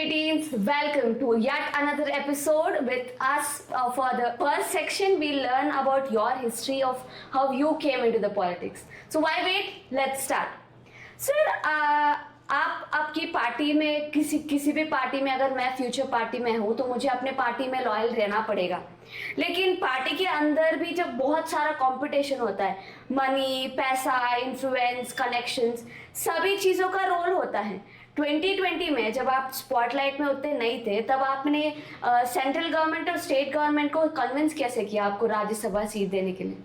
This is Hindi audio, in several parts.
Under-18s, welcome to yet another episode with us. For the first section, we learn about your history of how you came into the politics. So why wait? Let's start. Sir, आप आपकी पार्टी में किसी भी पार्टी में अगर मैं फ्यूचर पार्टी में हूँ तो मुझे अपने पार्टी में लॉयल रहना पड़ेगा, लेकिन पार्टी के अंदर भी जब बहुत सारा कंपटीशन होता है, मनी, पैसा, इन्फ्लुएंस, कनेक्शंस, सभी चीज़ों का रोल होता है। 2020 में जब आप स्पॉटलाइट में उतने नहीं थे, तब आपने सेंट्रल गवर्नमेंट और स्टेट गवर्नमेंट को कन्विंस कैसे किया आपको राज्यसभा सीट देने के लिए?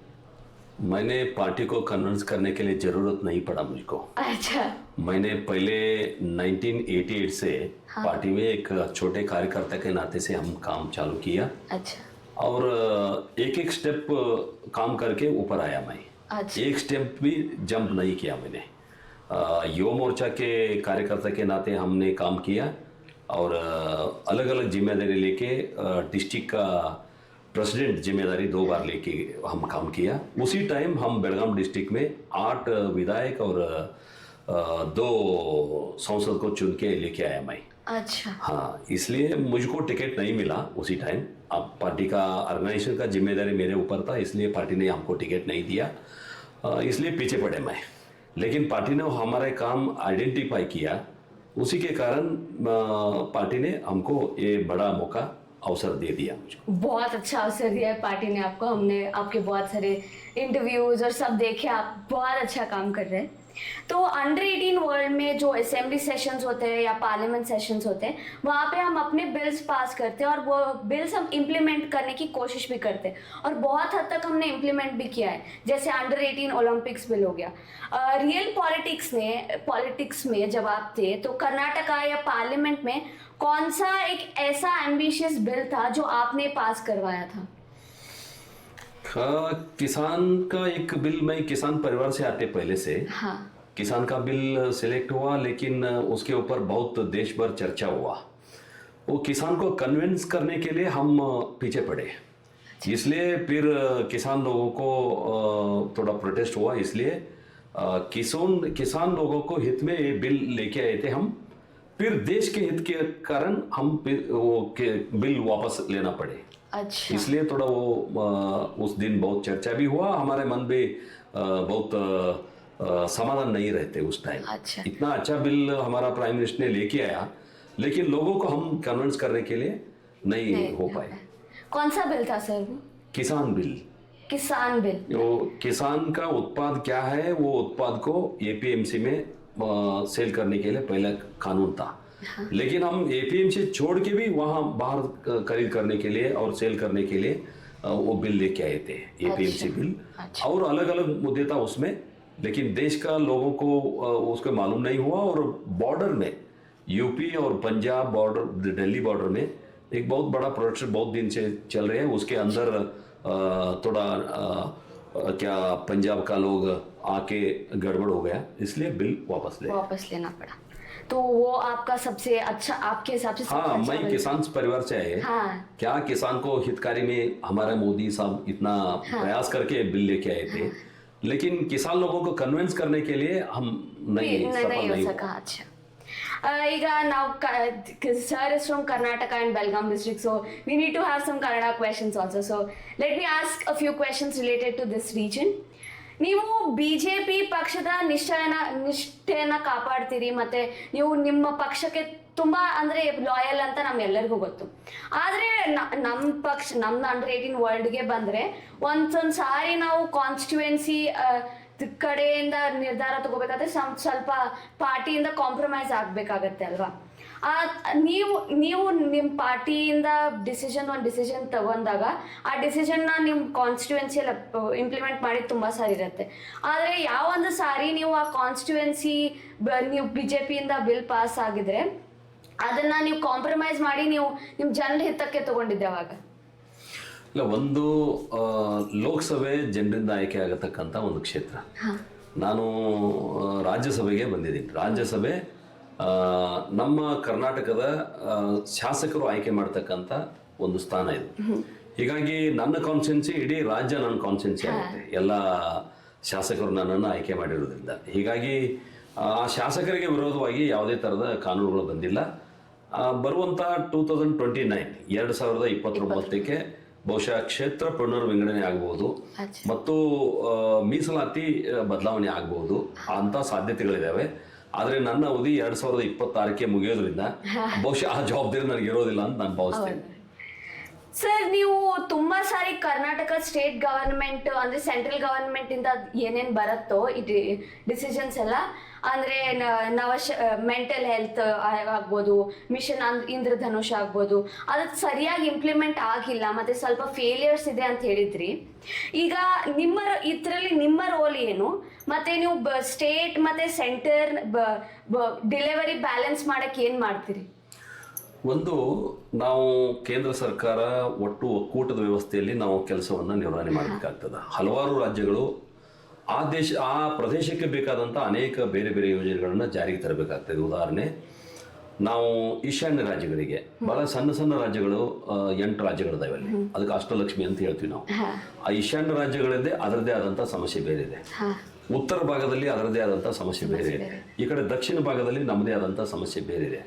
मैंने पार्टी को कन्विंस करने के लिए जरूरत नहीं पड़ा मुझको। अच्छा। मैंने पहले 1988 से पार्टी में एक छोटे कार्यकर्ता के नाते से हम काम चालू किया। अच्छा। और एक एक स्टेप काम करके ऊपर आया मैं। अच्छा। एक स्टेप भी जंप नहीं किया मैंने। युवा मोर्चा के कार्यकर्ता के नाते हमने काम किया और अलग अलग जिम्मेदारी लेके डिस्ट्रिक्ट का प्रेसिडेंट जिम्मेदारी 2 बार लेके हम काम किया। उसी टाइम हम बेलगाम डिस्ट्रिक्ट में 8 विधायक और 2 सांसद को चुन के लेके आया मैं। अच्छा। हाँ, इसलिए मुझको टिकट नहीं मिला उसी टाइम। अब पार्टी का ऑर्गेनाइजेशन का जिम्मेदारी मेरे ऊपर था, इसलिए पार्टी ने हमको टिकट नहीं दिया, इसलिए पीछे पड़े मैं। लेकिन पार्टी ने हमारे काम आइडेंटिफाई किया, उसी के कारण पार्टी ने हमको ये बड़ा मौका अवसर दे दिया मुझको। बहुत अच्छा अवसर दिया है पार्टी ने आपको। हमने आपके बहुत सारे इंटरव्यूज और सब देखे, आप बहुत अच्छा काम कर रहे हैं। तो अंडर 18 वर्ल्ड में जो असेंबली सेशंस होते हैं या पार्लियामेंट सेशंस होते हैं, वहाँ पे हम अपने बिल्स पास करते हैं और वो बिल्स हम इम्प्लीमेंट करने की कोशिश भी करते हैं और बहुत हद तक हमने इम्प्लीमेंट भी किया है। जैसे अंडर 18 ओलंपिक्स बिल हो गया। रियल पॉलिटिक्स में जब आप थे तो कर्नाटका या पार्लियामेंट में कौन सा एक ऐसा एम्बिशियस बिल था जो आपने पास करवाया था? किसान का एक बिल, मैं किसान परिवार से आते पहले से। हाँ। किसान का बिल सिलेक्ट हुआ, लेकिन उसके ऊपर बहुत देश भर चर्चा हुआ। वो किसान को कन्विंस करने के लिए हम पीछे पड़े, इसलिए फिर किसान लोगों को थोड़ा प्रोटेस्ट हुआ, इसलिए किसान लोगों को हित में ये बिल लेके आए थे हम। फिर देश के हित के कारण हम वो बिल वापस लेना पड़े। अच्छा। इसलिए थोड़ा वो उस दिन बहुत चर्चा भी हुआ, हमारे मन में बहुत समाधान नहीं रहते उस टाइम। अच्छा। इतना अच्छा बिल हमारा प्राइम मिनिस्टर ने लेके आया, लेकिन लोगों को हम कन्विंस करने के लिए नहीं हो पाए। कौन सा बिल था सर वो? किसान बिल। किसान बिल। जो किसान का उत्पाद क्या है, वो उत्पाद को एपीएमसी में सेल करने के लिए पहले कानून था। हाँ। लेकिन हम एपीएमसी छोड़ के भी वहाँ बाहर खरीद करने के लिए और सेल करने के लिए वो बिल लेके आए थे, एपीएमसी बिल। अच्छा। और अलग अलग मुद्दे था उसमें, लेकिन देश का लोगों को उसको मालूम नहीं हुआ। और बॉर्डर में यूपी और पंजाब बॉर्डर, दिल्ली बॉर्डर में एक बहुत बड़ा प्रोटेस्ट बहुत दिन से चल रहे हैं। उसके अंदर थोड़ा क्या पंजाब का लोग आके गड़बड़ हो गया, इसलिए बिल वापस लेना पड़ा। तो वो आपका सबसे अच्छा, आपके हिसाब से? हाँ, मैं किसान परिवार से है। हाँ। क्या किसान को हितकारी में हमारे मोदी साहब इतना प्रयास करके बिल लेके आए थे, लेकिन किसान लोगों को कन्विंस करने के लिए हम नहीं हो सका। अच्छा। Now, sir is from Karnataka and Belgaum district, so we need to have some Kannada questions also. So let me ask a few questions related to this region. ನೀವು ಬಿಜೆಪಿ ಪಕ್ಷದ ನಿಷ್ಠೆಯನ್ನ ಕಾಪಾಡ್ತೀರಿ, ಮತ್ತೆ ನೀವು ನಿಮ್ಮ ಪಕ್ಷಕ್ಕೆ ತುಂಬಾ ಅಂದ್ರೆ ಲಾಯಲ್ ಅಂತ ನಮ್ಮೆಲ್ಲರಿಗೂ ಗೊತ್ತು. ಆದ್ರೆ ನಮ್ದು ಅಂಡರ್ 18 ವರ್ಲ್ಡ್ಗೆ ಬಂದ್ರೆ ಒಂದೊಂದು ಸಾರಿ ನಾವು ಕಾನ್ಸ್ಟಿಟ್ಯೂಯೆನ್ಸಿ ಕಡೆಯಿಂದ ನಿರ್ಧಾರ ತಗೋಬೇಕಾದ್ರೆ ಸ್ವಲ್ಪ ಪಾರ್ಟಿಯಿಂದ ಕಾಂಪ್ರಮೈಸ್ ಆಗ್ಬೇಕಾಗತ್ತೆ ಅಲ್ವಾ? ನೀವು ನಿಮ್ಮ ಪಾರ್ಟಿಯಿಂದ ಡಿಸಿಷನ್ ತಗೊಂಡಾಗ ಆ ಡಿಸಿಷನ್ನ ನಿಮ್ಮ ಕಾನ್ಸ್ಟಿಟ್ಯೂಯೆನ್ಸಿಯಲ್ಲಿ ಇಂಪ್ಲಿಮೆಂಟ್ ಮಾಡಿ ತುಂಬ ಸಾರಿ ಇರುತ್ತೆ. ಆದರೆ ಯಾವೊಂದು ಸಾರಿ ನೀವು ಆ ಕಾನ್ಸ್ಟಿಟ್ಯೂಯೆನ್ಸಿ ನೀವು ಬಿಜೆಪಿಯಿಂದ ಬಿಲ್ ಪಾಸ್ ಆಗಿದ್ರೆ ಅದನ್ನ ನೀವು ಕಾಂಪ್ರಮೈಸ್ ಮಾಡಿ ನೀವು ನಿಮ್ಮ ಜನರ ಹಿತಕ್ಕೆ ತಗೊಂಡಿದ್ದೆ ಅವಾಗ? ಇಲ್ಲ, ಒಂದು ಲೋಕಸಭೆ ಜನರಿಂದ ಆಯ್ಕೆ ಆಗತಕ್ಕಂಥ ಒಂದು ಕ್ಷೇತ್ರ. ನಾನು ರಾಜ್ಯಸಭೆಗೆ ಬಂದಿದ್ದೀನಿ. ರಾಜ್ಯಸಭೆ ನಮ್ಮ ಕರ್ನಾಟಕದ ಶಾಸಕರು ಆಯ್ಕೆ ಮಾಡ್ತಕ್ಕಂಥ ಒಂದು ಸ್ಥಾನ ಇದು. ಹೀಗಾಗಿ ನನ್ನ ಕಾನ್ಸ್ಟಿಟ್ಯೂನ್ಸಿ ಇಡೀ ರಾಜ್ಯ ನನ್ನ ಕಾನ್ಸ್ಟಿಟ್ಯೂನ್ಸಿ ಆಗುತ್ತೆ, ಎಲ್ಲ ಶಾಸಕರು ನನ್ನನ್ನು ಆಯ್ಕೆ ಮಾಡಿರೋದ್ರಿಂದ. ಹೀಗಾಗಿ ಆ ಶಾಸಕರಿಗೆ ವಿರೋಧವಾಗಿ ಯಾವುದೇ ಥರದ ಕಾನೂನುಗಳು ಬಂದಿಲ್ಲ. ಬರುವಂತ 2029 2029ಕ್ಕೆ ಬಹುಶಃ ಕ್ಷೇತ್ರ ಪುನರ್ವಿಂಗಡಣೆ ಆಗಬಹುದು ಮತ್ತು ಮೀಸಲಾತಿ ಬದಲಾವಣೆ ಆಗಬಹುದು ಅಂತ ಸಾಧ್ಯತೆಗಳಿದಾವೆ. ಆದ್ರೆ ನನ್ನ ಅವಧಿ 2026ಕ್ಕೆ ಮುಗಿಯೋದ್ರಿಂದ ಬಹುಶಃ ಆ ಜವಾಬ್ದಾರಿ ನನಗೆ ಇರೋದಿಲ್ಲ ಅಂತ ನಾನು ಭಾವಿಸ್ತೇನೆ. ಸರ್, ನೀವು ತುಂಬಾ ಸಾರಿ ಕರ್ನಾಟಕ ಸ್ಟೇಟ್ ಗವರ್ಮೆಂಟ್ ಅಂದ್ರೆ ಸೆಂಟ್ರಲ್ ಗವರ್ಮೆಂಟ್ ಇಂದ ಏನೇನ್ ಬರುತ್ತೋ ಡಿಸಿಷನ್ಸ್ ಎಲ್ಲ ಅಂದ್ರೆ ಮೆಂಟಲ್ ಹೆಲ್ತ್ ಆಗ್ಬೋದು, ಮಿಷನ್ ಇಂದ್ರಧನುಷ್ ಆಗ್ಬೋದು, ಅದು ಸರಿಯಾಗಿ ಇಂಪ್ಲಿಮೆಂಟ್ ಆಗಿಲ್ಲ ಮತ್ತೆ ಸ್ವಲ್ಪ ಫೇಲಿಯರ್ಸ್ ಇದೆ ಅಂತ ಹೇಳಿದ್ರಿ. ಈಗ ಇದರಲ್ಲಿ ನಿಮ್ಮ ರೋಲ್ ಏನು, ಮತ್ತೆ ನೀವು ಸ್ಟೇಟ್ ಮತ್ತೆ ಸೆಂಟರ್ ಡೆಲಿವರಿ ಬ್ಯಾಲೆನ್ಸ್ ಮಾಡಕ್ಕೆ ಏನ್ ಮಾಡ್ತೀರಿ? ಒಂದು, ನಾವು ಕೇಂದ್ರ ಸರ್ಕಾರ ಒಟ್ಟು ಒಕ್ಕೂಟದ ವ್ಯವಸ್ಥೆಯಲ್ಲಿ ನಾವು ಕೆಲಸವನ್ನು ನಿರ್ವಹಣೆ ಮಾಡಬೇಕಾಗ್ತದೆ. ಹಲವಾರು ರಾಜ್ಯಗಳು ಆ ಪ್ರದೇಶಕ್ಕೆ ಬೇಕಾದಂಥ ಅನೇಕ ಬೇರೆ ಬೇರೆ ಯೋಜನೆಗಳನ್ನು ಜಾರಿಗೆ ತರಬೇಕಾಗ್ತದೆ. ಉದಾಹರಣೆ, ನಾವು ಈಶಾನ್ಯ ರಾಜ್ಯಗಳಿಗೆ ಬಹಳ ಸಣ್ಣ ಸಣ್ಣ ರಾಜ್ಯಗಳು 8 ರಾಜ್ಯಗಳಿದಾವೆ ಅಲ್ಲಿ, ಅದಕ್ಕೆ ಅಷ್ಟಲಕ್ಷ್ಮಿ ಅಂತ ಹೇಳ್ತೀವಿ ನಾವು. ಆ ಈಶಾನ್ಯ ರಾಜ್ಯಗಳದ್ದೇ ಅದರದ್ದೇ ಆದಂಥ ಸಮಸ್ಯೆ ಬೇರೆ ಇದೆ. ಉತ್ತರ ಭಾಗದಲ್ಲಿ ಅದರದ್ದೇ ಆದಂಥ ಸಮಸ್ಯೆ ಬೇರೆ ಇದೆ. ಈ ಕಡೆ ದಕ್ಷಿಣ ಭಾಗದಲ್ಲಿ ನಮ್ಮದೇ ಆದಂಥ ಸಮಸ್ಯೆ ಬೇರೆ ಇದೆ.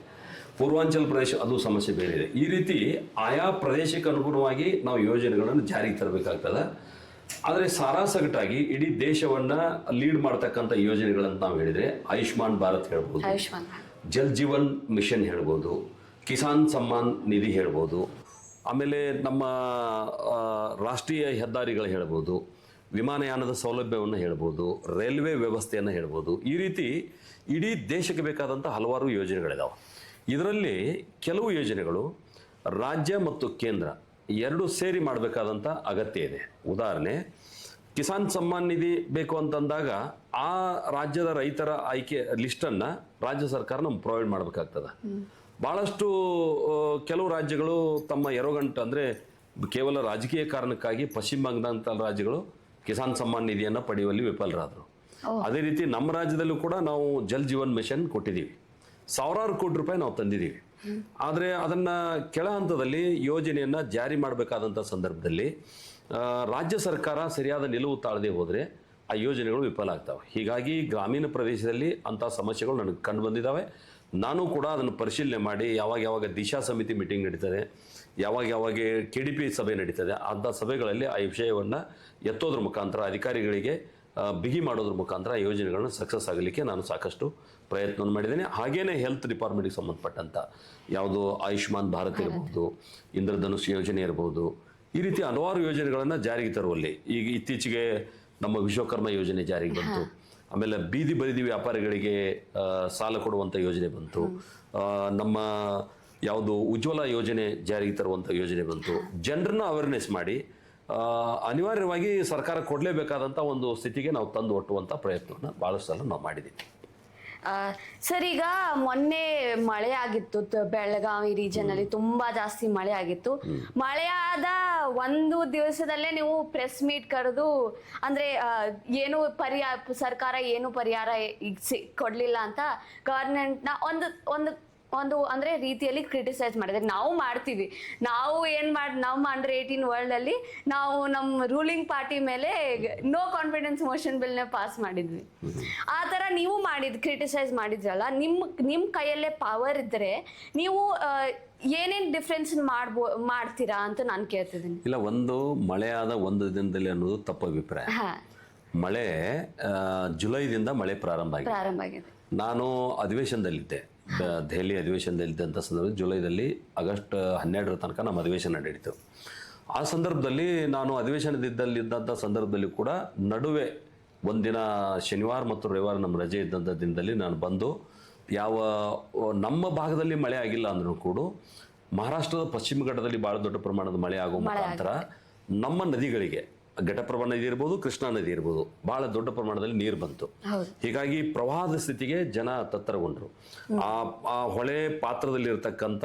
ಪೂರ್ವಾಂಚಲ ಪ್ರದೇಶ ಅದು ಸಮಸ್ಯೆ ಬೇರೆ ಇದೆ. ಈ ರೀತಿ ಆಯಾ ಪ್ರದೇಶಕ್ಕೆ ಅನುಗುಣವಾಗಿ ನಾವು ಯೋಜನೆಗಳನ್ನು ಜಾರಿಗೆ ತರಬೇಕಾಗ್ತದೆ. ಆದರೆ ಸಾರಾಸಗಟಾಗಿ ಇಡೀ ದೇಶವನ್ನ ಲೀಡ್ ಮಾಡ್ತಕ್ಕಂಥ ಯೋಜನೆಗಳಂತ ನಾವು ಹೇಳಿದ್ರೆ ಆಯುಷ್ಮಾನ್ ಭಾರತ್ ಹೇಳ್ಬೋದು, ಜಲ್ ಜೀವನ್ ಮಿಷನ್ ಹೇಳ್ಬೋದು, ಕಿಸಾನ್ ಸಮ್ಮಾನ್ ನಿಧಿ ಹೇಳ್ಬೋದು, ಆಮೇಲೆ ನಮ್ಮ ರಾಷ್ಟ್ರೀಯ ಹೆದ್ದಾರಿಗಳು ಹೇಳ್ಬೋದು, ವಿಮಾನಯಾನದ ಸೌಲಭ್ಯವನ್ನು ಹೇಳ್ಬೋದು, ರೈಲ್ವೆ ವ್ಯವಸ್ಥೆಯನ್ನು ಹೇಳ್ಬೋದು. ಈ ರೀತಿ ಇಡೀ ದೇಶಕ್ಕೆ ಬೇಕಾದಂಥ ಹಲವಾರು ಯೋಜನೆಗಳಿದಾವೆ. ಇದರಲ್ಲಿ ಕೆಲವು ಯೋಜನೆಗಳು ರಾಜ್ಯ ಮತ್ತು ಕೇಂದ್ರ ಎರಡು ಸೇರಿ ಮಾಡಬೇಕಾದಂಥ ಅಗತ್ಯ ಇದೆ. ಉದಾಹರಣೆ, ಕಿಸಾನ್ ಸಮ್ಮಾನ್ ನಿಧಿ ಬೇಕು ಅಂತಂದಾಗ ಆ ರಾಜ್ಯದ ರೈತರ ಆಯ್ಕೆ ಲಿಸ್ಟನ್ನು ರಾಜ್ಯ ಸರ್ಕಾರ ನಮ್ಗೆ ಪ್ರೊವೈಡ್ ಮಾಡಬೇಕಾಗ್ತದೆ. ಭಾಳಷ್ಟು ಕೆಲವು ರಾಜ್ಯಗಳು ತಮ್ಮ ಎರಗಂಟು ಅಂದರೆ ಕೇವಲ ರಾಜಕೀಯ ಕಾರಣಕ್ಕಾಗಿ ಪಶ್ಚಿಮ ಬಂಗಾಳ ರಾಜ್ಯಗಳು ಕಿಸಾನ್ ಸಮ್ಮಾನ್ ನಿಧಿಯನ್ನು ಪಡೆಯುವಲ್ಲಿ ವಿಫಲರಾದರು. ಅದೇ ರೀತಿ ನಮ್ಮ ರಾಜ್ಯದಲ್ಲೂ ಕೂಡ ನಾವು ಜಲ್ ಜೀವನ್ ಮಿಷನ್ ಕೊಟ್ಟಿದ್ದೀವಿ, ಸಾವಿರಾರು ಕೋಟಿ ರೂಪಾಯಿ ನಾವು ತಂದಿದ್ದೀವಿ. ಆದರೆ ಅದನ್ನು ಕೆಳ ಹಂತದಲ್ಲಿ ಯೋಜನೆಯನ್ನು ಜಾರಿ ಮಾಡಬೇಕಾದಂಥ ಸಂದರ್ಭದಲ್ಲಿ ರಾಜ್ಯ ಸರ್ಕಾರ ಸರಿಯಾದ ನಿಲುವು ತಾಳದೆ ಹೋದರೆ ಆ ಯೋಜನೆಗಳು ವಿಫಲ ಆಗ್ತವೆ. ಹೀಗಾಗಿ ಗ್ರಾಮೀಣ ಪ್ರದೇಶದಲ್ಲಿ ಅಂಥ ಸಮಸ್ಯೆಗಳು ನನಗೆ ಕಂಡು ಬಂದಿದ್ದಾವೆ. ನಾನು ಕೂಡ ಅದನ್ನು ಪರಿಶೀಲನೆ ಮಾಡಿ ಯಾವಾಗ ದಿಶಾ ಸಮಿತಿ ಮೀಟಿಂಗ್ ನಡೀತದೆ, ಯಾವಾಗ KDP ಸಭೆ ನಡೀತದೆ, ಅಂಥ ಸಭೆಗಳಲ್ಲಿ ಆ ವಿಷಯವನ್ನು ಎತ್ತೋದ್ರ ಮುಖಾಂತರ ಅಧಿಕಾರಿಗಳಿಗೆ ಬಿಗಿ ಮಾಡೋದ್ರ ಮುಖಾಂತರ ಯೋಜನೆಗಳನ್ನ ಸಕ್ಸಸ್ ಆಗಲಿಕ್ಕೆ ನಾನು ಸಾಕಷ್ಟು ಪ್ರಯತ್ನ ಮಾಡಿದ್ದೇನೆ. ಹಾಗೇನೆ ಹೆಲ್ತ್ ಡಿಪಾರ್ಟ್ಮೆಂಟ್ಗೆ ಸಂಬಂಧಪಟ್ಟಂಥ ಯಾವುದು ಆಯುಷ್ಮಾನ್ ಭಾರತ್ ಇರ್ಬೋದು, ಇಂದ್ರಧನುಷ್ ಯೋಜನೆ ಇರ್ಬೋದು, ಈ ರೀತಿ ಹಲವಾರು ಯೋಜನೆಗಳನ್ನು ಜಾರಿಗೆ ತರುವಲ್ಲಿ ಈಗ ಇತ್ತೀಚೆಗೆ ನಮ್ಮ ವಿಶ್ವಕರ್ಮ ಯೋಜನೆ ಜಾರಿಗೆ ಬಂತು. ಆಮೇಲೆ ಬೀದಿ ಬದಿದಿ ವ್ಯಾಪಾರಿಗಳಿಗೆ ಸಾಲ ಕೊಡುವಂಥ ಯೋಜನೆ ಬಂತು. ನಮ್ಮ ಯಾವುದು ಉಜ್ವಲ ಯೋಜನೆ ಜಾರಿಗೆ ತರುವಂಥ ಯೋಜನೆ ಬಂತು. ಜನರನ್ನ ಅವೇರ್ನೆಸ್ ಮಾಡಿ ಅನಿವಾರ್ಯವಾಗಿ ಸರ್ಕಾರ ಕೊಡಲೇಬೇಕಾದಂಥ ಒಂದು ಸ್ಥಿತಿಗೆ ನಾವು ತಂದು ಒಟ್ಟುವಂಥ ಪ್ರಯತ್ನವನ್ನು ಭಾಳಷ್ಟು ಸಲ ನಾವು ಮಾಡಿದ್ದೀವಿ. ಸರ್, ಈಗ ಮೊನ್ನೆ ಮಳೆ ಆಗಿತ್ತು ಬೆಳಗಾವಿ ರೀಜನ್ ಅಲ್ಲಿ, ತುಂಬಾ ಜಾಸ್ತಿ ಮಳೆ ಆಗಿತ್ತು. ಮಳೆ ಆದ ಒಂದು ದಿವಸದಲ್ಲೇ ನೀವು ಪ್ರೆಸ್ ಮೀಟ್ ಕರೆದು ಅಂದ್ರೆ ಏನು ಸರ್ಕಾರ ಏನು ಪರಿಹಾರ ಕೊಡ್ಲಿಲ್ಲ ಅಂತ ಗವರ್ಮೆಂಟ್ನ ಒಂದು ಅಂದ್ರೆ ರೀತಿಯಲ್ಲಿ ಕ್ರಿಟಿಸೈಸ್ ಮಾಡಿದ್ರೆ ನಾವು ಮಾಡ್ತೀವಿ. ನಾವು ಅಂಡರ್ 18 ವರ್ಲ್ಡ್ ಅಲ್ಲಿ ನಾವು ನಮ್ಮ ರೂಲಿಂಗ್ ಪಾರ್ಟಿ ಮೇಲೆ ನೋ ಕಾನ್ಫಿಡೆನ್ಸ್ ಮೋಷನ್ ಬಿಲ್ ನ ಪಾಸ್ ಮಾಡಿದ್ವಿ. ಆ ತರ ನೀವು ಕ್ರಿಟಿಸೈಸ್ ಮಾಡಿದ್ರಲ್ಲ, ನಿಮ್ ಕೈಯಲ್ಲೇ ಪವರ್ ಇದ್ರೆ ನೀವು ಏನೇನ್ ಡಿಫ್ರೆನ್ಸ್ ಮಾಡ್ತೀರಾ ಅಂತ ನಾನು ಕೇಳ್ತಿದ್ದೀನಿ. ಇಲ್ಲ, ಮಳೆ ಆದ ಒಂದು ದಿನದಲ್ಲಿ ಅನ್ನೋದು ತಪ್ಪು ಅಭಿಪ್ರಾಯ. ಮಳೆ ಜುಲೈದಿಂದ ಮಳೆ ಪ್ರಾರಂಭ ಆಗಿದೆ. ನಾನು ಅಧಿವೇಶನದಲ್ಲಿದ್ದೆ, ದೆಹಲಿ ಅಧಿವೇಶನದಲ್ಲಿದ್ದಂಥ ಸಂದರ್ಭದಲ್ಲಿ ಜುಲೈದಲ್ಲಿ ಆಗಸ್ಟ್ 12 ತನಕ ನಮ್ಮ ಅಧಿವೇಶನ ನಡೀತು. ಆ ಸಂದರ್ಭದಲ್ಲಿ ನಾನು ಅಧಿವೇಶನದಿದ್ದಂಥ ಸಂದರ್ಭದಲ್ಲಿ ಕೂಡ ನಡುವೆ ಒಂದಿನ ಶನಿವಾರ ಮತ್ತು ರವಿವಾರ ನಮ್ಮ ರಜೆ ಇದ್ದಂಥ ದಿನದಲ್ಲಿ ನಾನು ಬಂದು ನಮ್ಮ ಭಾಗದಲ್ಲಿ ಮಳೆ ಆಗಿಲ್ಲ ಅಂದ್ರೂ ಕೂಡ ಮಹಾರಾಷ್ಟ್ರದ ಪಶ್ಚಿಮ ಘಟ್ಟದಲ್ಲಿ ಭಾಳ ದೊಡ್ಡ ಪ್ರಮಾಣದ ಮಳೆ ಆಗೋ ಮುಖಾಂತರ ನಮ್ಮ ನದಿಗಳಿಗೆ ಘಟಪ್ರಭಾ ನದಿ ಇರ್ಬೋದು, ಕೃಷ್ಣಾ ನದಿ ಇರ್ಬೋದು, ಬಹಳ ದೊಡ್ಡ ಪ್ರಮಾಣದಲ್ಲಿ ನೀರು ಬಂತು. ಹೀಗಾಗಿ ಪ್ರವಾಹದ ಸ್ಥಿತಿಗೆ ಜನ ತತ್ತರಗೊಂಡ್ರು. ಆ ಹೊಳೆ ಪಾತ್ರದಲ್ಲಿರ್ತಕ್ಕಂಥ